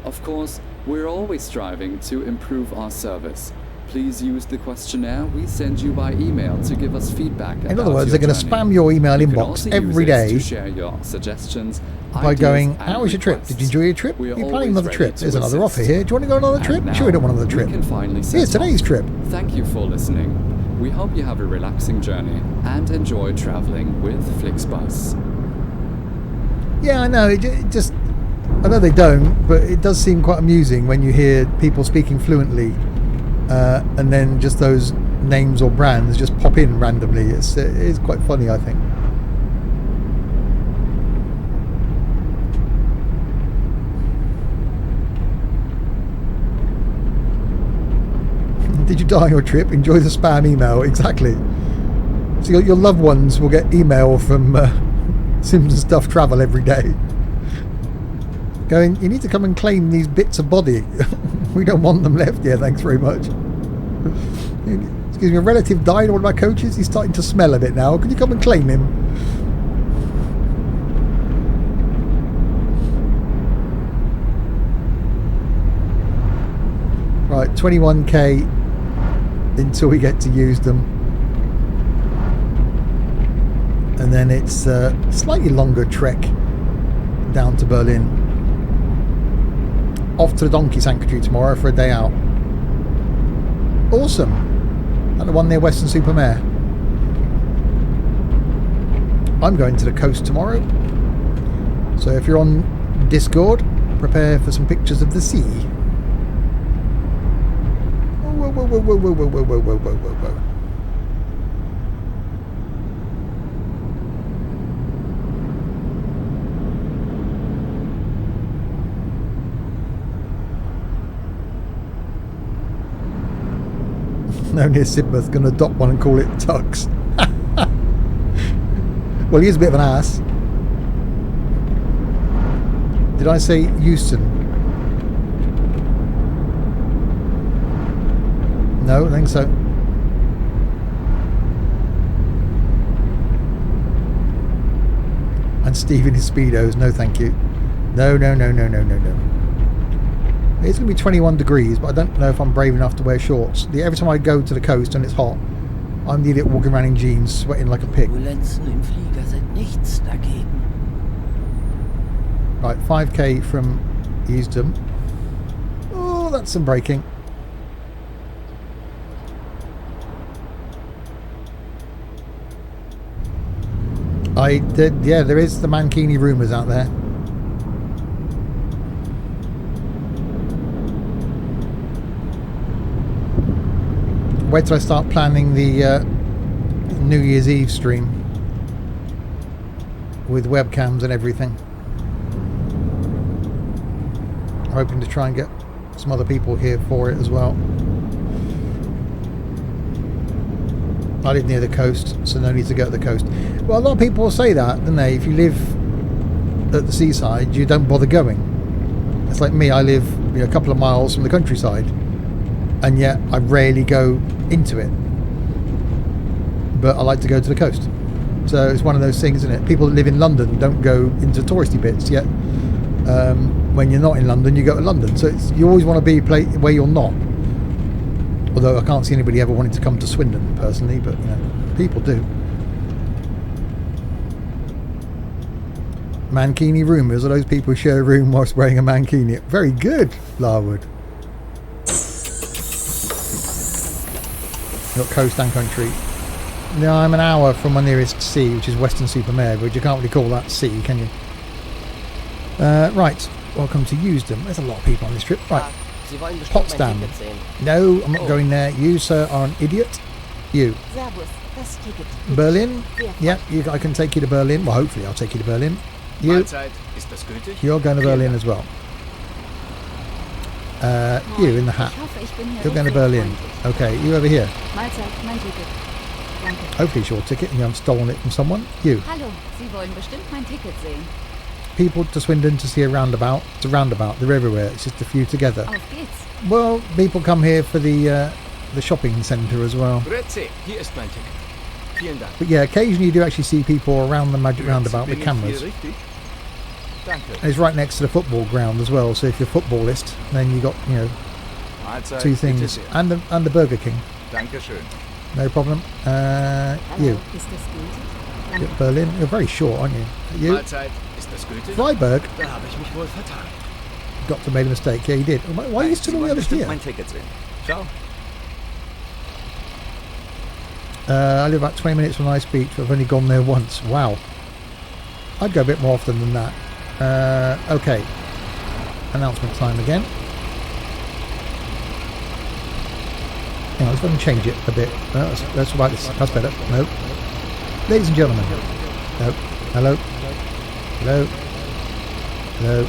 Of course, we're always striving to improve our service. Please use the questionnaire we send you by email to give us feedback. In other words, they're going to spam your email You can inbox also every use it day to share your suggestions, by ideas, going, and how was your trip? Did you requests. enjoy your trip? We are You're planning always another ready trip. to There's another offer assist. here. Do you want to go on another trip? And Sure, we don't want now another trip. we can finally set Here's today's off. trip. Thank you for listening. We hope you have a relaxing journey and enjoy traveling with Flixbus. Yeah, I know. It just, I know they don't, but it does seem quite amusing when you hear people speaking fluently, and then just those names or brands just pop in randomly. It is quite funny, I think. Did you die on your trip? Enjoy the spam email. Exactly. So your loved ones will get email from Sims and Stuff Travel every day going, you need to come and claim these bits of body. We don't want them left here, thanks very much. Excuse me, a relative died, one of my coaches. He's starting to smell a bit now. Can you come and claim him? Right, 21k until we get to Usedom, and then it's a slightly longer trek down to Berlin. Off to the Donkey Sanctuary tomorrow for a day out. Awesome. At the one near Western Supermare. I'm going to the coast tomorrow, so if you're on Discord, prepare for some pictures of the sea. Whoa, whoa, whoa, whoa, whoa, whoa, whoa, whoa, whoa, whoa, whoa. No, near Sidmouth, going to adopt one and call it Tux. Well, he is a bit of an ass. Did I say Houston? No, I don't think so. And Steve in his Speedos, no thank you. No, no, no, no, no, no, no. It's going to be 21 degrees, but I don't know if I'm brave enough to wear shorts. Every time I go to the coast and it's hot, I'm the idiot walking around in jeans, sweating like a pig. Turbulenzen im Flieger sind nichts dagegen. Right, 5k from Usedom. Oh, that's some braking. Yeah, there is the Mankini rumours out there. Wait till I start planning the New Year's Eve stream with webcams and everything. I'm hoping to try and get some other people here for it as well. I live near the coast, so no need to go to the coast. Well, a lot of people will say that, don't they? If you live at the seaside, you don't bother going. It's like me, I live a couple of miles from the countryside, and yet I rarely go into it. but I like to go to the coast. So it's one of those things, isn't it? People that live in London don't go into touristy bits, yet when you're not in London, you go to London. So you always want to be where you're not. Although I can't see anybody ever wanting to come to Swindon personally, but you know, people do. Mankini rumours are those people who share a room whilst wearing a mankini. Very good, Larwood. You've got coast and country. No, I'm an hour from my nearest sea, which is Weston-super-Mare, but you can't really call that sea, can you? Right, welcome to Usedom. There's a lot of people on this trip. Right, Sie wollen bestimmt Potsdam. mein Ticket sehen. No, I'm not going there. You, sir, are an idiot. You. Servus, das Ticket. Berlin? Yeah, I can take you to Berlin. Well, hopefully I'll take you to Berlin. You, Mahlzeit, ist das gültig? you're going to Berlin as well. You in the hat. Ich hoffe, ich bin hier You're going to richtig Berlin. freundlich. Okay, you over here. Mahlzeit, mein Ticket. Danke. Hopefully it's your ticket and you haven't stolen it from someone. You. Hallo, Sie wollen bestimmt mein Ticket sehen. People to Swindon to see a roundabout. It's a roundabout. They're everywhere. It's just a few together. Auf geht's. Well, people come here for the shopping centre as well. Grüezi, hier ist mein Ticket. Vielen Dank. But yeah, occasionally you do actually see people around the magic roundabout with Bin ich hier cameras. richtig? Danke. And it's right next to the football ground as well. So if you're a footballist, then you got Mahlzeit, two bitte things sehr. and the Burger King. Dankeschön. No problem. Hallo, You. ist das gültig? Danke. Get Berlin. You're very short, aren't you? You. Mahlzeit, ist das gültig? Freiburg. Da habe ich mich wohl vertan. Doctor made a mistake. Yeah, he did. Why are you still Sie on the wollen other bestimmt here? mein Ticket sehen. Ciao. I live about 20 minutes from High Speech, but I've only gone there once. Wow. I'd go a bit more often than that. Okay. Announcement time again. Hang on, let's go and change it a bit. That's about this. That's better. No. Ladies and gentlemen. No. Hello. Hello. Hello.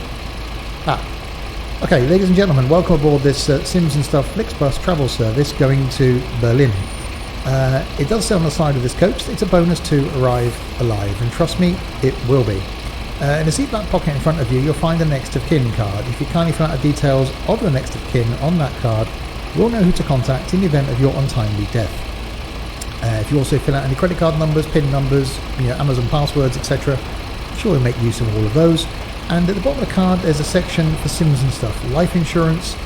Okay, ladies and gentlemen, welcome aboard this Sims and Stuff Flixbus travel service going to Berlin. It does say on the side of this coach it's a bonus to arrive alive, and trust me, it will be. In the seat back pocket in front of you, you'll find a next of kin card. If you kindly fill out the details of your next of kin on that card, we'll know who to contact in the event of your untimely death. If you also fill out any credit card numbers, PIN numbers, Amazon passwords, etc., sure we'll make use of all of those. And at the bottom of the card there's a section for Sims and Stuff life insurance.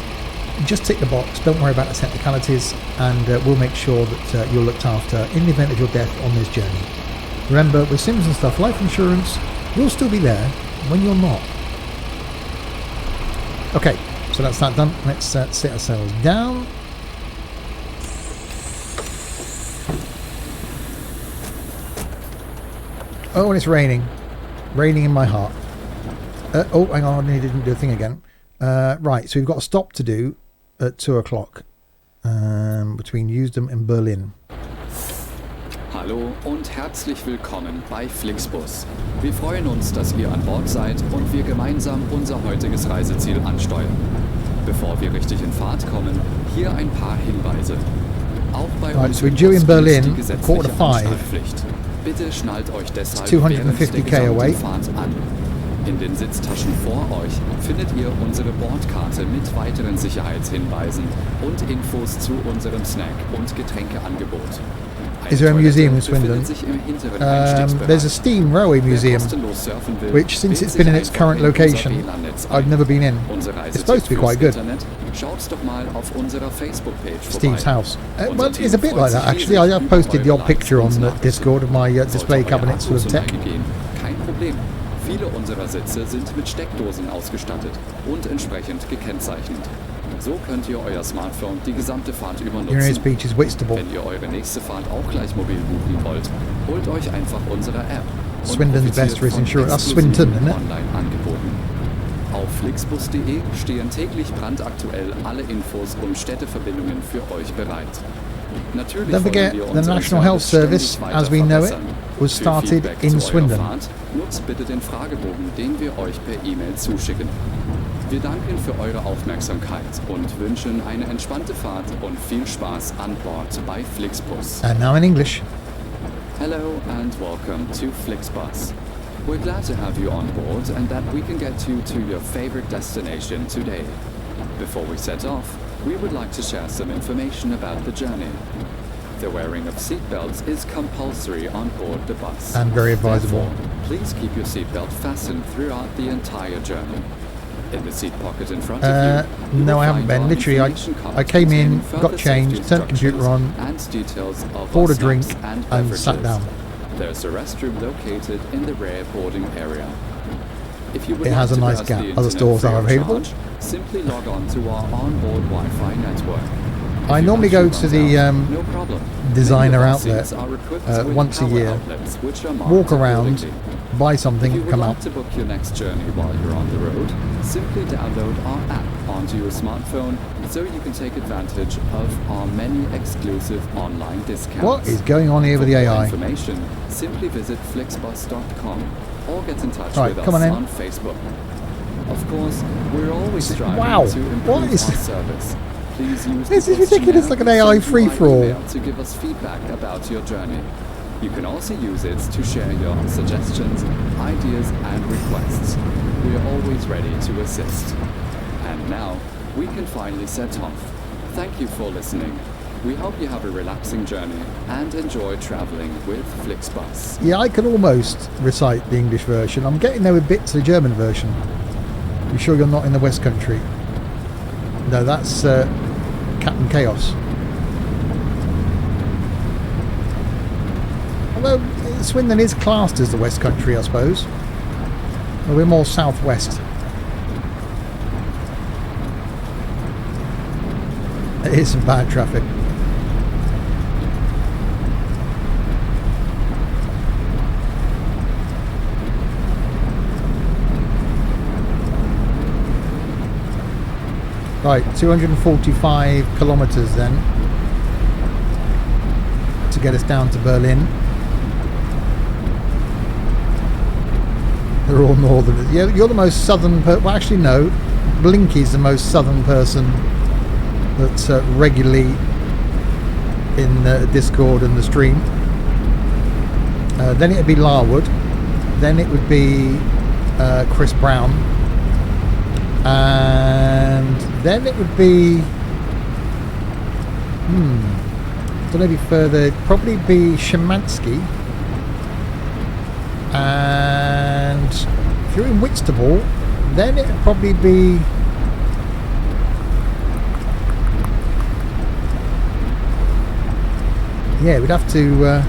Just tick the box, don't worry about the technicalities, and we'll make sure that you're looked after in the event of your death on this journey. Remember, with Sims and Stuff life insurance, we'll still be there when you're not. Okay, so that's that done. Let's sit ourselves down. Oh, and it's raining. Raining in my heart. Oh, hang on, I didn't do a thing again. Right, so we've got a stop to do at 2 o'clock between Usedom and Berlin. Hallo und herzlich willkommen bei Flixbus. Wir freuen uns, dass ihr an Bord seid und wir gemeinsam unser heutiges Reiseziel ansteuern. Bevor wir richtig in Fahrt kommen, hier ein paar Hinweise. Auch bei Right, uns so we're im due in Bus Berlin, gilt die quarter to gesetzliche 5. Anschnallpflicht. Bitte schnallt euch deshalb 250 während der away. gesamten Fahrt an. In den Sitztaschen vor euch findet ihr unsere Bordkarte mit weiteren Sicherheitshinweisen und Infos zu unserem Snack- und Getränkeangebot. Is there a museum in Toilette Swindon? befindet sich im hinteren Einstiegsbereich. There's a steam railway Wer museum, kostenlos surfen will, which since wählt it's been in sich its einfach current in unser location, WLAN-Netz I've ein. never been in. Unser It's supposed to be Reisetipp quite fürs good. Internet? Schaut's doch mal auf unserer Facebook-Page vorbei. Steve's house. Unser Well, Team it's a bit freut like sich that actually. riesig I've über posted the eure odd picture Likes on und the Nachrichten. Discord of my display Sollte euer cabinets full Akku of zur tech. Neige gehen, kein Problem. Viele unserer Sitze sind mit Steckdosen ausgestattet und entsprechend gekennzeichnet. So könnt ihr euer Smartphone die gesamte Fahrt über Your nearest nutzen. beach is Whitstable. Wenn ihr eure nächste Fahrt auch gleich mobil buchen wollt, holt euch einfach unsere App. und Swindon's profitiert best risk von insurer. That's exklusiven Swinton, isn't it? Online-Angeboten. Auf flixbus.de stehen täglich brandaktuell alle Infos und Städteverbindungen für euch bereit. Natürlich Don't forget, wollen wir the unseren National Health Service Service, ständig as we know it, weiter was Für started Feedback in zu eurer Swindon. Fahrt nutzt bitte den Fragebogen, den wir euch per E-Mail zuschicken. Wir danken für eure Aufmerksamkeit und wünschen eine entspannte Fahrt und viel Spaß an Bord bei Flixbus. And now in English. Hello and welcome to Flixbus. We're glad to have you on board and that we can get you to your favorite destination today. Before we set off, we would like to share some information about the journey. The wearing of seatbelts is compulsory on board the bus. And very advisable. Therefore, please keep your seatbelt fastened throughout the entire journey. In the seat pocket in front of you, no, will I haven't find been. our Literally, information card I came in, containing further got changed, safety turned the computer on, instructions and details of bought our a drink, snacks and and sat beverages. down. There's a restroom located in the rear boarding area. If you would It like has a to nice browse gap. the Other internet stores free are of available. charge, simply log on to our onboard Wi-Fi network. If I your normally battery go to runs the out, no problem. designer Many of our outlet seats are equipped with once a power year, outlets, which are marked walk around, accordingly. buy If something, you would come like out. to book your next journey while you're on the road, simply download our app onto your smartphone so you can take advantage of our many exclusive online discounts. What is going on here with the For more AI? information, simply visit flixbus.com or get in touch Right, with come us on in. on Facebook. Of course, we're always striving Wow, to improve what is- our service. Please use This the is ridiculous, questionnaire like an AI sent by free-for-all. email to give us feedback about your journey. You can also use it to share your suggestions, ideas, and requests. We are always ready to assist. And now, we can finally set off. Thank you for listening. We hope you have a relaxing journey and enjoy traveling with Flixbus. Yeah, I can almost recite the English version. I'm getting there with bits of the German version. You sure you're not in the West Country? No, that's Captain Chaos. Although Swindon is classed as the West Country, I suppose. Well, we're more southwest. It is some bad traffic. Right, 245 kilometres then to get us down to Berlin. They're all northerners. Yeah, you're the most southern well, actually no, Blinky's the most southern person that's regularly in Discord and the stream. Then it would be Larwood. Then it would be Chris Brown. And then it would be don't know, be further, it'd probably be Szymanski. And if you're in Whitstable, then it'd probably be yeah, we'd have to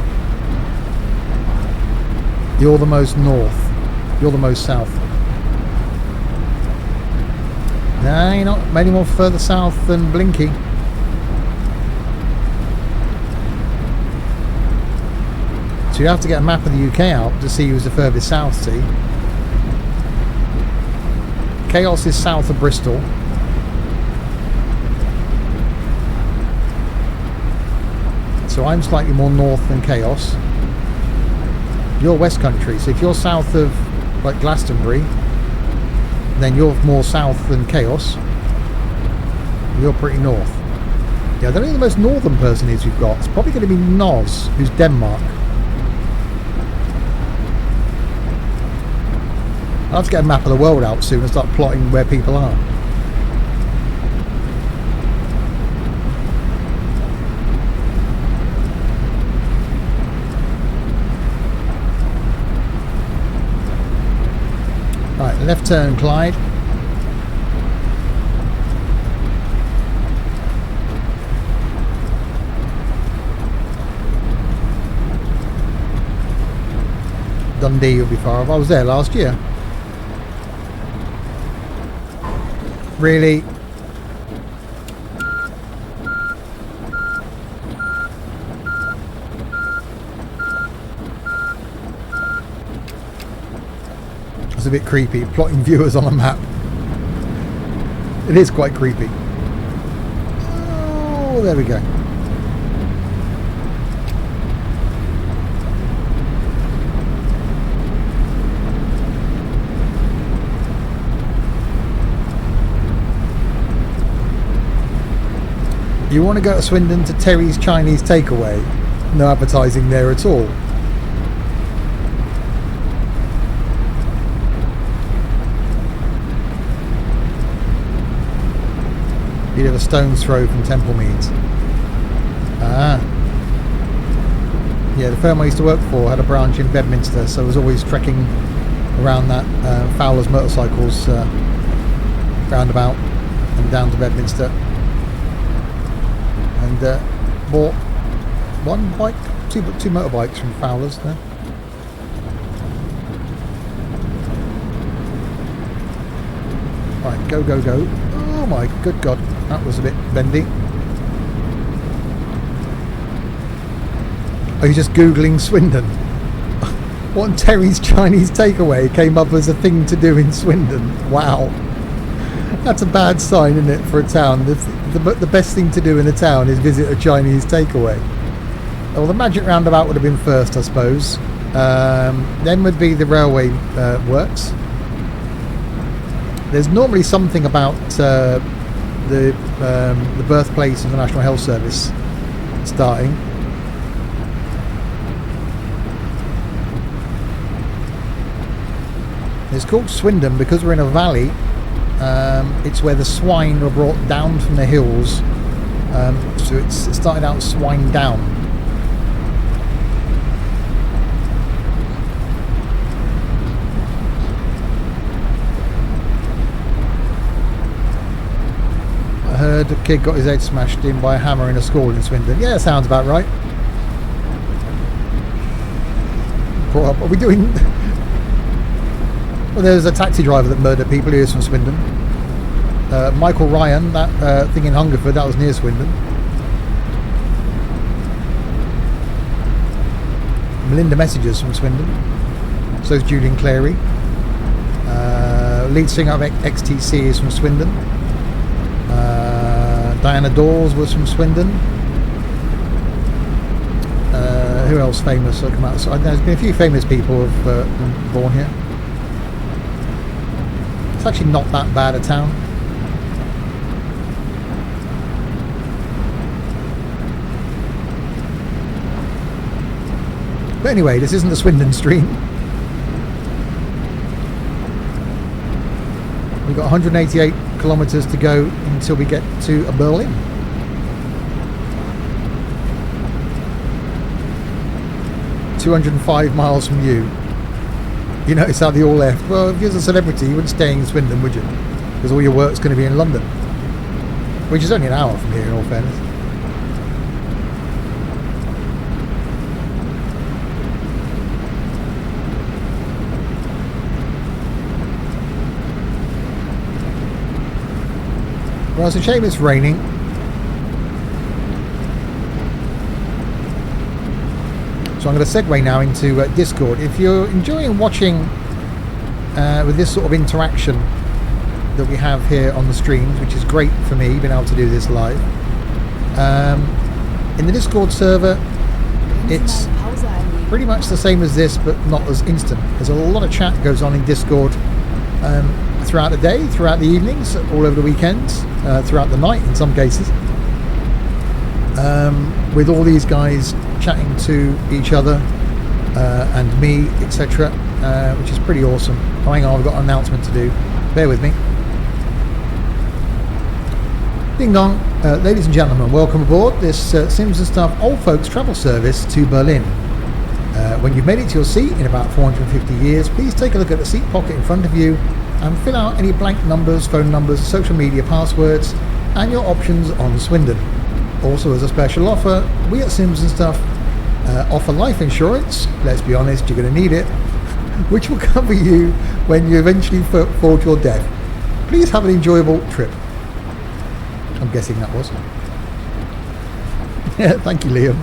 you're the most north, you're the most south. No, you're not many more further south than Blinky. So you have to get a map of the UK out to see who's the furthest south to. Chaos is south of Bristol. So I'm slightly more north than Chaos. You're West Country, so if you're south of like Glastonbury, then you're more south than Chaos. You're pretty north. Yeah, I don't know who the most northern person is we've got. It's probably going to be Noz, who's Denmark. I'll have to get a map of the world out soon and start plotting where people are. Right, left turn, Clyde. Dundee you'll be far off. I was there last year. Really? It's a bit creepy, plotting viewers on a map. It is quite creepy. Oh, there we go. You want to go to Swindon to Terry's Chinese Takeaway? No advertising there at all. You'd have a stone's throw from Temple Meads. Ah. Yeah, the firm I used to work for had a branch in Bedminster, so I was always trekking around that Fowler's Motorcycles roundabout and down to Bedminster, and bought one bike, two motorbikes from Fowler's there. Right, go, go, go. Oh my good God, that was a bit bendy. Are you just Googling Swindon? What Terry's Chinese takeaway came up as a thing to do in Swindon? Wow. That's a bad sign, isn't it, for a town? The best thing to do in a town is visit a Chinese takeaway. Well, the Magic Roundabout would have been first, I suppose. Then would be the railway works. There's normally something about the birthplace of the National Health Service starting. It's called Swindon because we're in a valley. It's where the swine were brought down from the hills. So it started out swine down. I heard a kid got his head smashed in by a hammer in a school in Swindon. Yeah, sounds about right. Are we doing... Well, there's a taxi driver that murdered people. He is from Swindon. Michael Ryan, that thing in Hungerford, that was near Swindon. Melinda Messages from Swindon. So is Julian Clary. Lead singer of XTC is from Swindon. Diana Dawes was from Swindon. Who else famous? Come out. So there's been a few famous people who've been born here. It's actually not that bad a town. But anyway, this isn't the Swindon stream. We've got 188 kilometres to go until we get to Berlin. "205 miles from you." You notice how they all left. Well, if you're a celebrity, you wouldn't stay in Swindon, would you? Because all your work's going to be in London, which is only an hour from here, in all fairness. Well, it's a shame it's raining. So I'm going to segue now into Discord. If you're enjoying watching with this sort of interaction that we have here on the streams, which is great for me, being able to do this live. In the Discord server, it's pretty much the same as this, but not as instant. There's a lot of chat goes on in Discord throughout the day, throughout the evenings, all over the weekends, throughout the night in some cases. With all these guys chatting to each other and me, etc., which is pretty awesome. Oh, hang on, I've got an announcement to do. Bear with me. Ding dong. Ladies and gentlemen, welcome aboard this Sims and Stuff Old Folks Travel Service to Berlin. When you've made it to your seat in about 450 years, please take a look at the seat pocket in front of you and fill out any blank numbers, phone numbers, social media passwords, and your options on Swindon. Also, as a special offer, we at Sims and Stuff offer life insurance. Let's be honest, you're going to need it, which will cover you when you eventually fall to your death. Please have an enjoyable trip. I'm guessing that was. Yeah, thank you, Liam.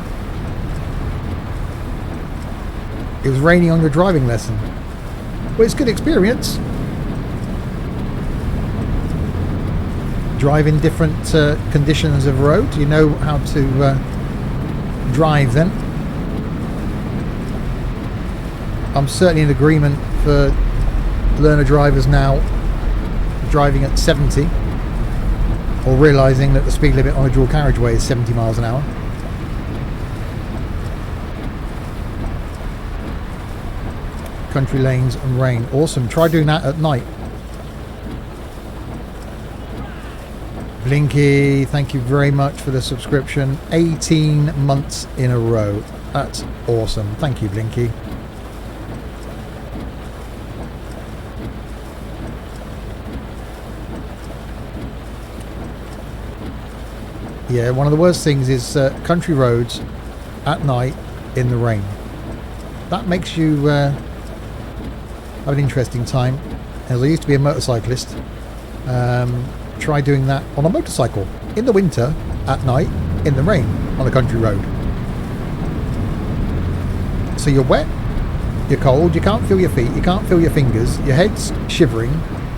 It was raining on your driving lesson. Well, it's good experience. Drive in different conditions of road. You know how to drive then. I'm certainly in agreement for learner drivers now driving at 70, or realising that the speed limit on a dual carriageway is 70 miles an hour. Country lanes and rain. Awesome. Try doing that at night. Blinky, thank you very much for the subscription. 18 months in a row. That's awesome. Thank you, Blinky. Yeah, one of the worst things is country roads at night in the rain. That makes you have an interesting time. As I used to be a motorcyclist, try doing that on a motorcycle in the winter at night in the rain on a country road. So you're wet, you're cold, you can't feel your feet, you can't feel your fingers, your head's shivering,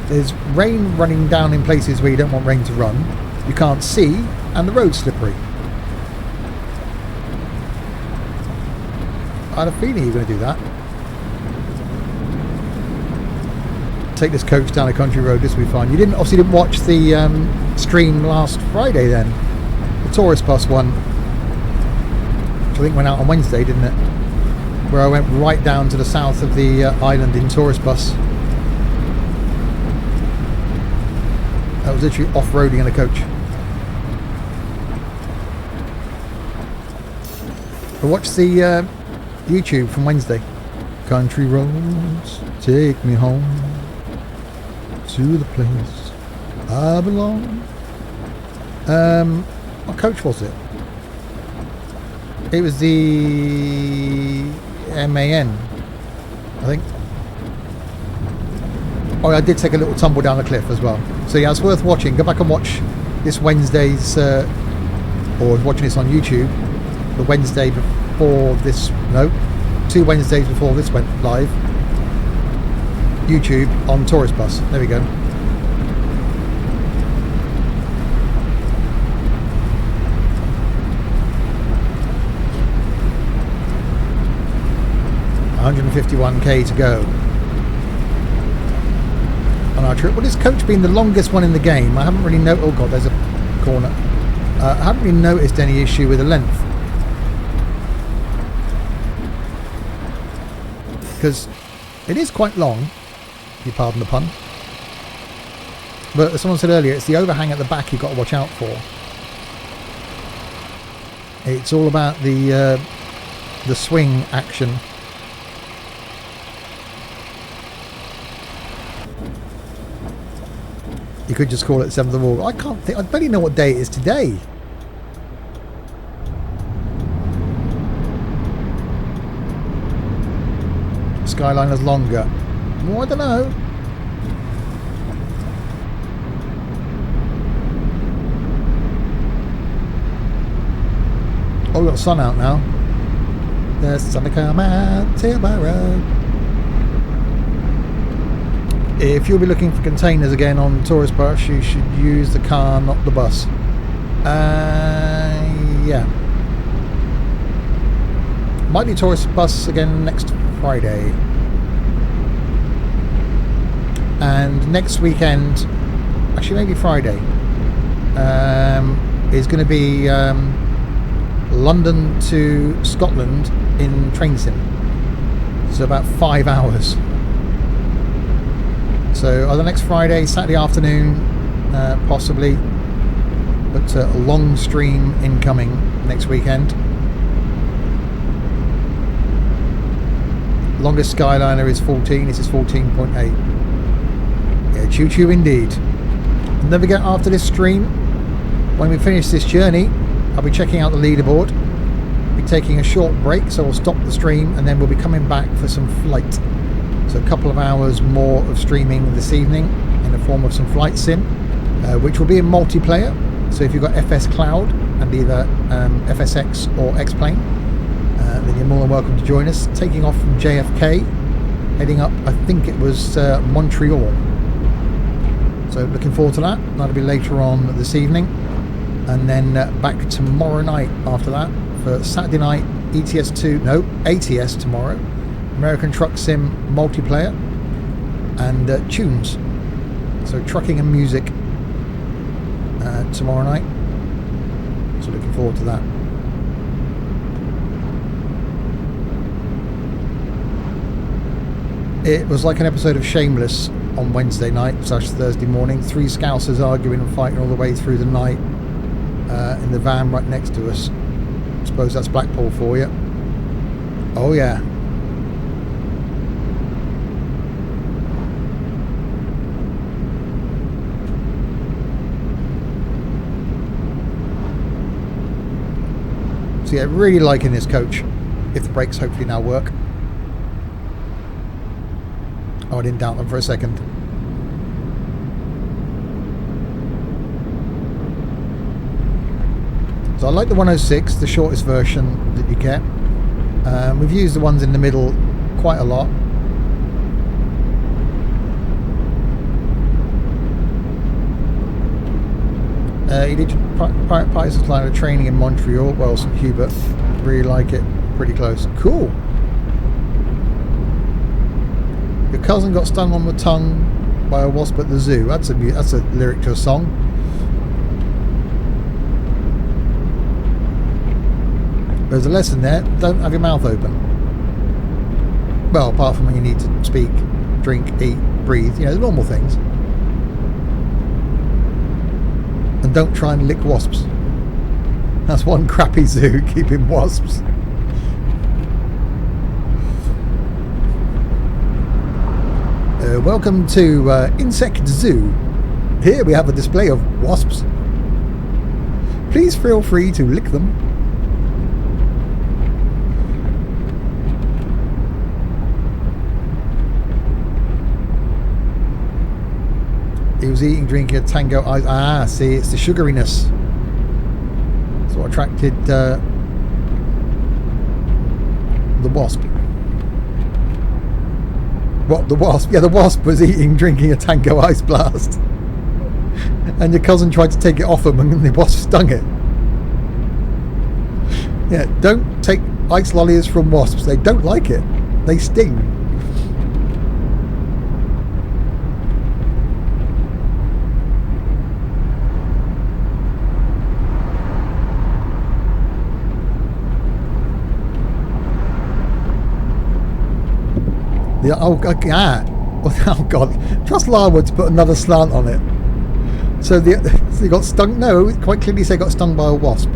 there's rain running down in places where you don't want rain to run, you can't see, and the road's slippery. I had a feeling you were going to do that. Take this coach down a country road, this will be fun. You obviously didn't watch the stream last Friday then, the tourist bus one, which I think went out on Wednesday, didn't it? Where I went right down to the south of the island in tourist bus. That was literally off-roading in a coach. But watch the YouTube from Wednesday. Country roads take me home to the place I belong. What coach was it? It was the MAN, I think. Oh, I did take a little tumble down the cliff as well. So yeah, it's worth watching. Go back and watch this Wednesday's, or watching this on YouTube, the Wednesday before this, no, 2 Wednesdays before this went live. YouTube on Tourist Bus. There we go. $151k to go on our trip. Well, this coach being the longest one in the game, I haven't really noticed. Oh god, there's a corner. I haven't really noticed any issue with the length, because it is quite long, if you pardon the pun. But as someone said earlier, it's the overhang at the back you've got to watch out for. It's all about the swing action. You could just call it 7th of August. I can't think. I barely know what day it is today. Skyliner's longer. Well, I don't know. Oh, we've got the sun out now. The sun to come out tomorrow. If you'll be looking for containers again on tourist bus, you should use the car, not the bus. Yeah. Might be tourist bus again next Friday. And next weekend, actually maybe Friday, is going to be London to Scotland in train sim. So about 5 hours. So either next Friday, Saturday afternoon, possibly, but a long stream incoming next weekend. Longest Skyliner is 14, this is 14.8. Yeah, choo-choo indeed. And then we get after this stream, when we finish this journey, I'll be checking out the leaderboard, be taking a short break, so we'll stop the stream and then we'll be coming back for some flight. So a couple of hours more of streaming this evening in the form of some flight sim, which will be in multiplayer. So if you've got FS Cloud and either FSX or X-Plane, then you're more than welcome to join us. Taking off from JFK, heading up, I think it was Montreal. So looking forward to that. That'll be later on this evening. And then back tomorrow night after that for Saturday night, ATS tomorrow. American Truck Sim multiplayer and tunes, so trucking and music tomorrow night, so looking forward to that. It was like an episode of Shameless on Wednesday night / Thursday morning. 3 Scousers arguing and fighting all the way through the night in the van right next to us. I suppose that's Blackpool for you. Oh yeah. So yeah, really liking this coach. If the brakes hopefully now work. Oh, I didn't doubt them for a second. So I like the 106, the shortest version that you get. We've used the ones in the middle quite a lot. You did Python's line of training in Montreal. Well, St. Hubert. Really like it. Pretty close. Cool. Your cousin got stung on the tongue by a wasp at the zoo. That's a lyric to a song. There's a lesson there. Don't have your mouth open. Well, apart from when you need to speak, drink, eat, breathe. You know, the normal things. And don't try and lick wasps. That's one crappy zoo, keeping wasps. Welcome to Insect Zoo. Here we have a display of wasps. Please feel free to lick them. He was eating, drinking a tango ice. Ah, see, it's the sugariness. That's what attracted the wasp. What, the wasp? Yeah, the wasp was eating, drinking a tango ice blast. And your cousin tried to take it off him and the wasp stung it. Yeah, don't take ice lollies from wasps. They don't like it. They sting. Oh god, trust Larwood to put another slant on it. So he got stung. No, quite clearly say got stung by a wasp.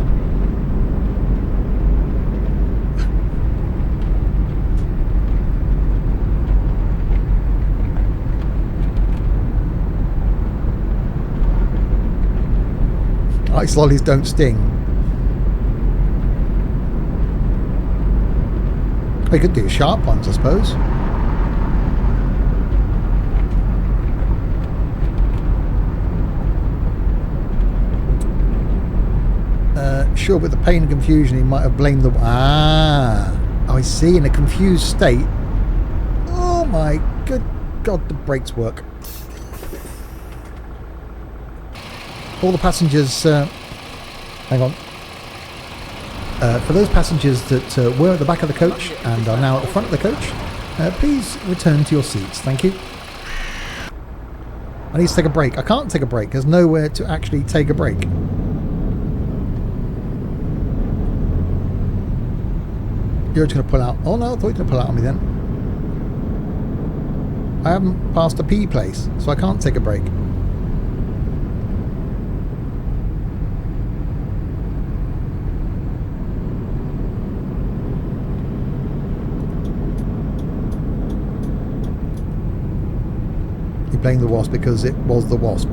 Ice lollies don't sting. They could do sharp ones, I suppose. Sure, with the pain and confusion, he might have blamed the... I see, in a confused state. Oh my good God, the brakes work. All the passengers... hang on. For those passengers that were at the back of the coach and are now at the front of the coach, please return to your seats. Thank you. I need to take a break. I can't take a break. There's nowhere to actually take a break. You're just going to pull out. Oh no, I thought you were going to pull out on me then. I haven't passed a P place, so I can't take a break. You blame the wasp because it was the wasp.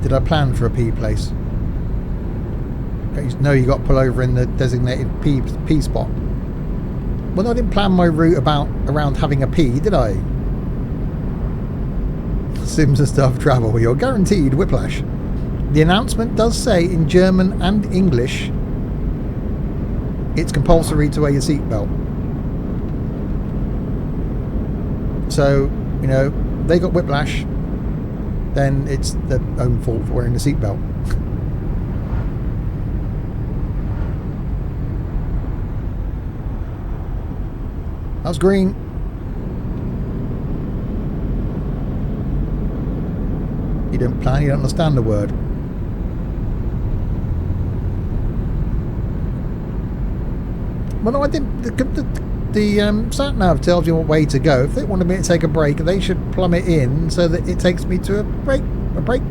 Did I plan for a P place? No, you got to pull over in the designated P spot. Well, I didn't plan my route around having a P, did I? Sims and stuff travel. You're guaranteed whiplash. The announcement does say in German and English it's compulsory to wear your seatbelt. So, you know, they got whiplash, then it's their own fault for wearing the seatbelt. That was green. You didn't plan, you don't understand the word. Well, no, I didn't. The sat-nav tells you what way to go. If they wanted me to take a break, they should plumb it in so that it takes me to a break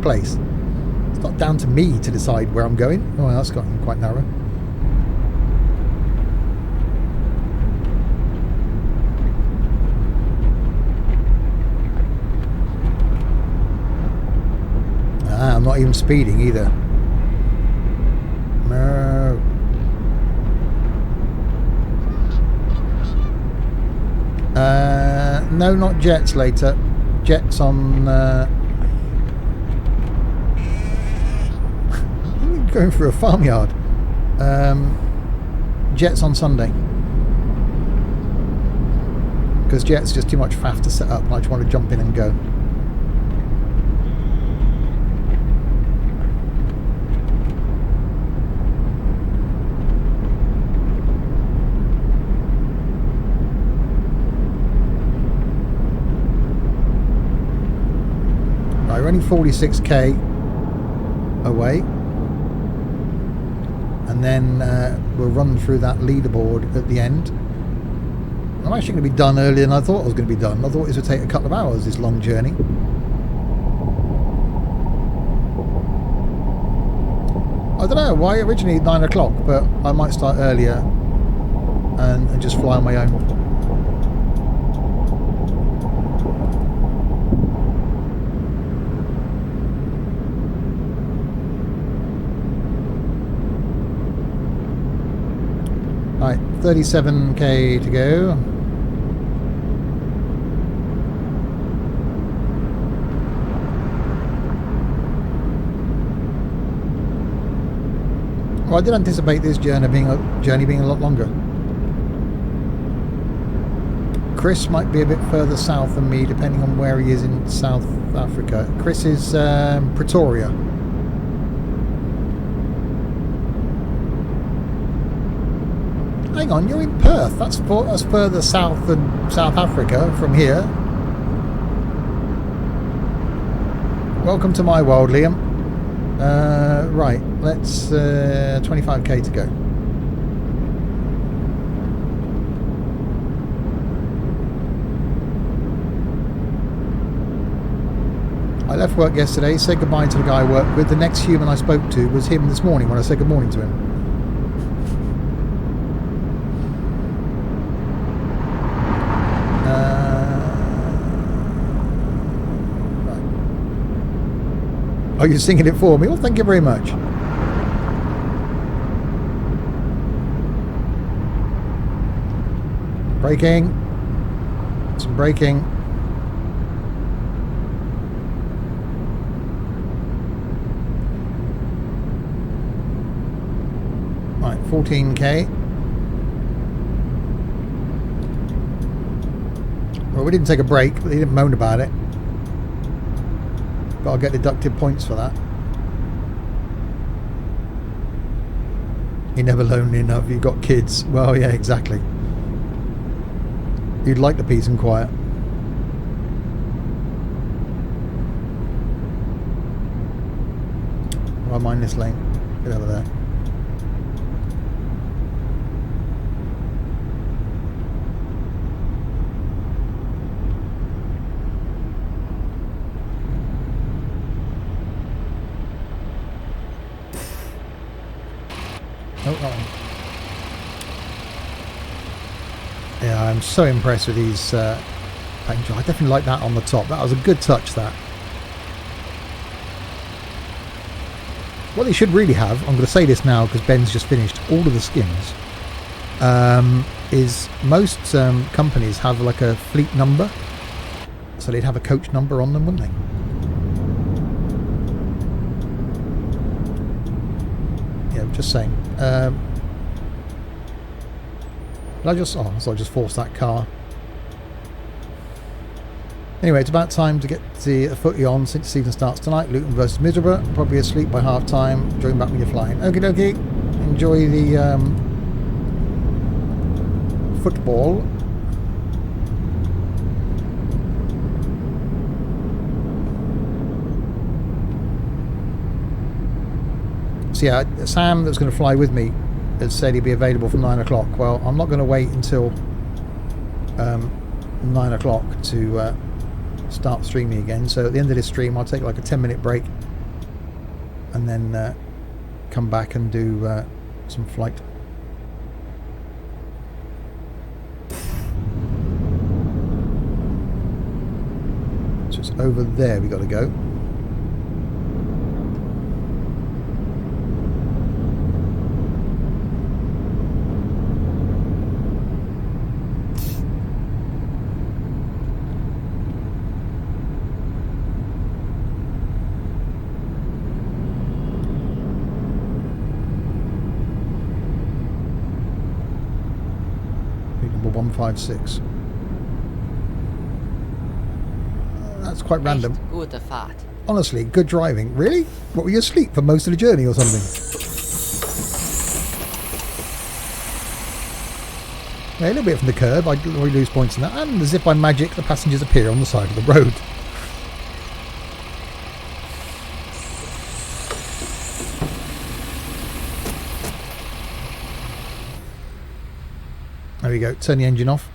place. It's not down to me to decide where I'm going. Oh, that's gotten quite narrow. not even speeding either. No. No, not jets later. Jets on... going through a farmyard. Jets on Sunday. Because jets just too much faff to set up and I just want to jump in and go. Right, we're only 46k away. And then we'll run through that leaderboard at the end. I'm actually going to be done earlier than I thought I was going to be done. I thought it would take a couple of hours, this long journey. I don't know why originally 9 o'clock, but I might start earlier and just fly on my own. Right, 37k to go. Well, I did anticipate this journey being a lot longer. Chris might be a bit further south than me, depending on where he is in South Africa. Chris is Pretoria. Hang on, you're in Perth. That's further south than South Africa from here. Welcome to my world, Liam. Right, let's 25k to go. I left work yesterday, said goodbye to the guy I worked with. The next human I spoke to was him this morning when I said good morning to him. Oh, you're singing it for me? Well, thank you very much. Braking. Some braking. Right, 14k. Well, we didn't take a break, but they didn't moan about it. But I'll get deducted points for that. You're never lonely enough, you've got kids. Well, yeah, exactly. You'd like the peace and quiet. Well, I mind this lane. Get over there. Oh, that one. Yeah, I'm so impressed with these paint jobs. I definitely like that on the top. That was a good touch, that. What they should really have, I'm going to say this now because Ben's just finished, all of the skins, is most companies have like a fleet number. So they'd have a coach number on them, wouldn't they? Just saying. So I just forced that car. Anyway, it's about time to get the footy on since the season starts tonight. Luton versus Middlesbrough. Probably asleep by half time. Join back when you're flying. Okie dokie. Enjoy the football. So yeah, Sam that's going to fly with me has said he'll be available from 9 o'clock. Well, I'm not going to wait until 9 o'clock to start streaming again. So at the end of this stream, I'll take like a 10-minute break and then come back and do some flight. So it's over there we got to go. number 156. That's quite random. Echt gute Fahrt. Honestly, good driving. Really? What, were you asleep for most of the journey or something? Yeah, a little bit from the curb. I lose points in that. And as if by magic, the passengers appear on the side of the road. There we go. Turn the engine off.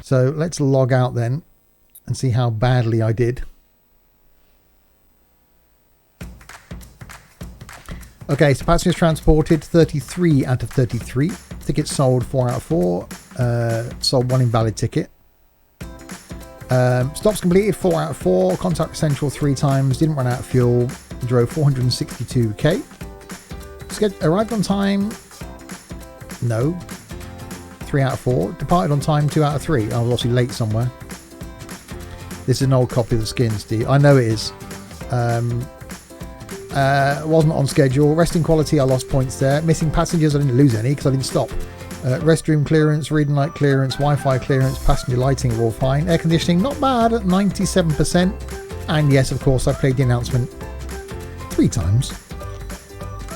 So let's log out then and see how badly I did. Okay, so passengers transported 33 out of 33. Tickets sold 4 out of 4. Sold 1 invalid ticket. Stops completed 4 out of 4. Contact Central 3 times. Didn't run out of fuel. Drove 462k. Arrived on time. No. 3 out of 4. Departed on time 2 out of 3. I was obviously late somewhere. This is an old copy of the skin, Steve. I know it is. Wasn't on schedule. Resting quality, I lost points there. Missing passengers, I didn't lose any because I didn't stop. Restroom clearance, reading light clearance, Wi-Fi clearance, passenger lighting are all fine. Air conditioning, not bad at 97%. And yes, of course, I played the announcement 3 times.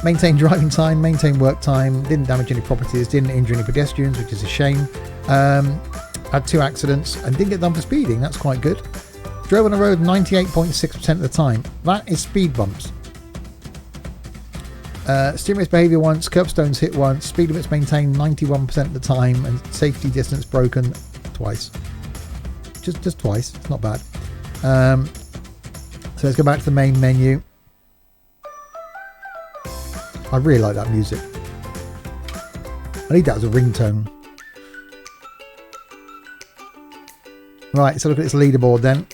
Maintained driving time, maintained work time, didn't damage any properties, didn't injure any pedestrians, which is a shame. Had 2 accidents and didn't get done for speeding. That's quite good. Drove on the road 98.6% of the time. That is speed bumps. Steering behaviour once, curbstones hit once, speed limits maintained 91% of the time, and safety distance broken twice. Just twice. It's not bad. So let's go back to the main menu. I really like that music. I need that as a ringtone. Right, so look at this leaderboard then.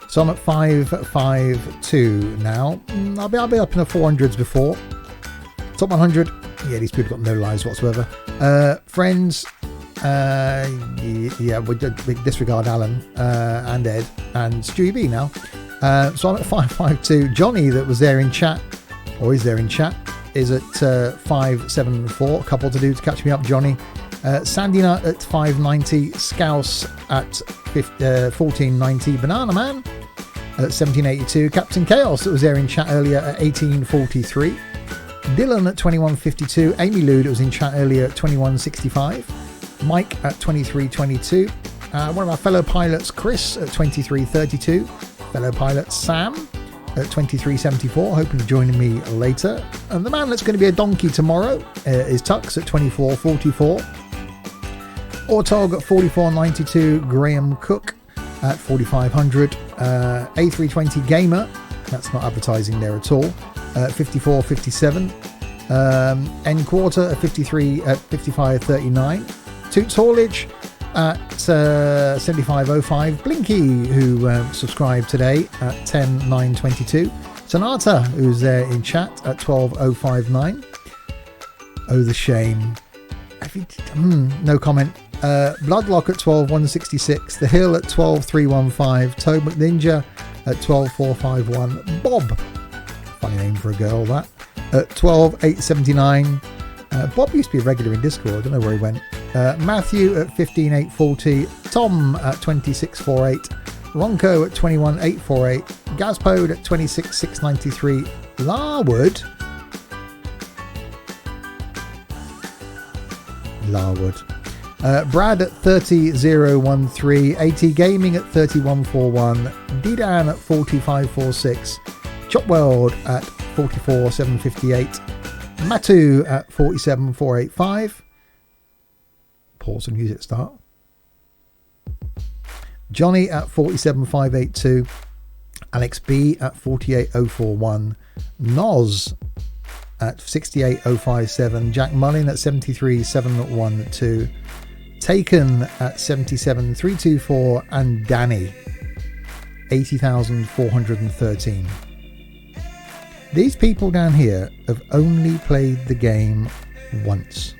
So I'm at 552 now. I'll be up in the 400s before. Top 100. Yeah, these people got no lives whatsoever. Friends. Yeah, we disregard Alan and Ed and Stewie B now. So I'm at 552. Johnny, that was there in chat, or is there in chat, is at 574. A couple to do to catch me up, Johnny. Sandy Nut at 590. Scouse at 1490. Banana Man at 1782. Captain Chaos, that was there in chat earlier, at 1843. Dylan at 2152. Amy Lou, that was in chat earlier, at 2165. Mike at 2322. One of our fellow pilots, Chris, at 2332. Fellow pilot Sam at 2374, hoping to join me later. And the man that's going to be a donkey tomorrow is Tux at 2444. Ortog at 4492. Graham Cook at 4500. A320 Gamer, that's not advertising there at all, 5457. N Quarter at 5539. Toots Haulage at 7505. Blinky, who subscribed today, at 10922. Sonata, who's there in chat, at 12059. Oh, the shame. No comment. Bloodlock at 12166. The Hill at 12315. Toad McNinja at 12451. Bob, funny name for a girl, that, at 12879. Bob used to be a regular in Discord, I don't know where he went. Matthew at 15840. Tom at 2648. Ronco at 21848. Gazpode at 26693. Larwood. Brad at 30013. AT Gaming at 3141. Didan at 4546. Chopweld at 44758. Matu at 47485. Pause and music start. Johnny at 47582. Alex B at 48041. Noz at 68057. Jack Mullin at 73712. Taken at 77324. And Danny 80,413. These people down here have only played the game once.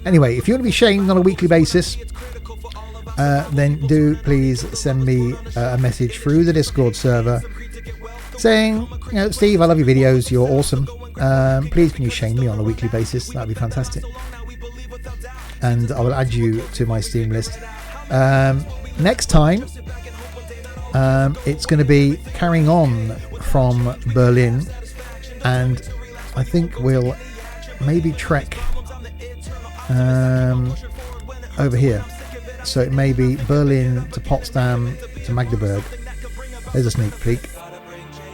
Anyway, if you want to be shamed on a weekly basis, then do please send me a message through the Discord server saying, Steve, I love your videos, you're awesome. Please can you shame me on a weekly basis? That'd be fantastic. And I will add you to my Steam list. Next time, it's going to be carrying on from Berlin, and I think we'll maybe trek over here. So it may be Berlin to Potsdam to Magdeburg. There's a sneak peek.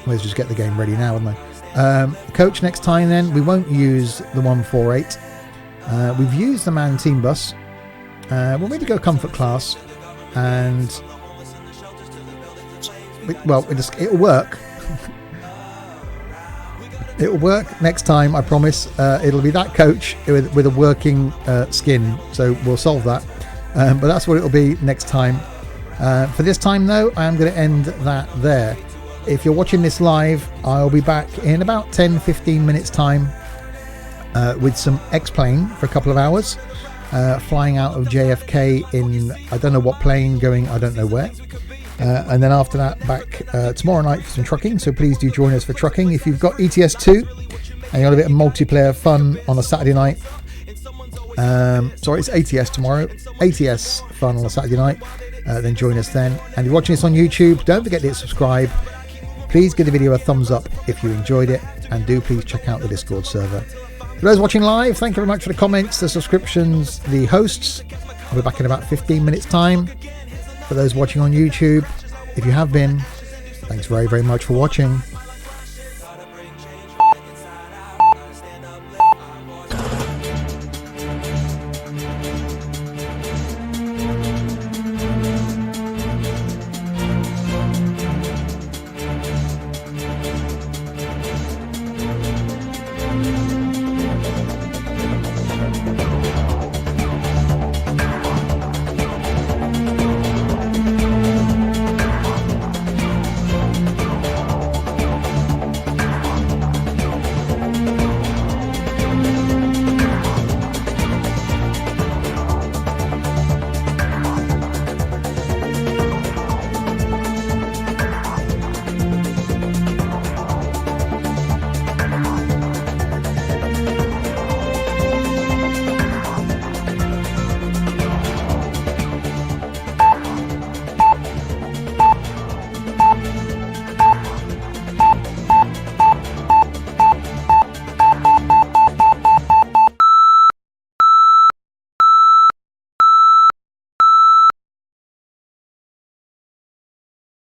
Let's just get the game ready now, wouldn't I? Coach, next time then, we won't use the 148. We've used the man team bus. We'll maybe go comfort class, and it'll work. It'll work next time, I promise. It'll be that coach with a working skin, so we'll solve that. But that's what it'll be next time. For this time, though, I am going to end that there. If you're watching this live, I'll be back in about 10-15 minutes time with some X-Plane for a couple of hours, flying out of JFK in I don't know what plane, going I don't know where. And then after that, back tomorrow night for some trucking. So please do join us for trucking. If you've got ETS2 and you want a bit of multiplayer fun on a Saturday night, sorry, it's ATS tomorrow. ATS fun on a Saturday night. Then join us then. And if you're watching this on YouTube, don't forget to hit subscribe. Please give the video a thumbs up if you enjoyed it, and do please check out the Discord server. For those watching live, thank you very much for the comments, the subscriptions, the hosts. I'll be back in about 15 minutes time. For those watching on YouTube, if you have been, thanks very, very much for watching.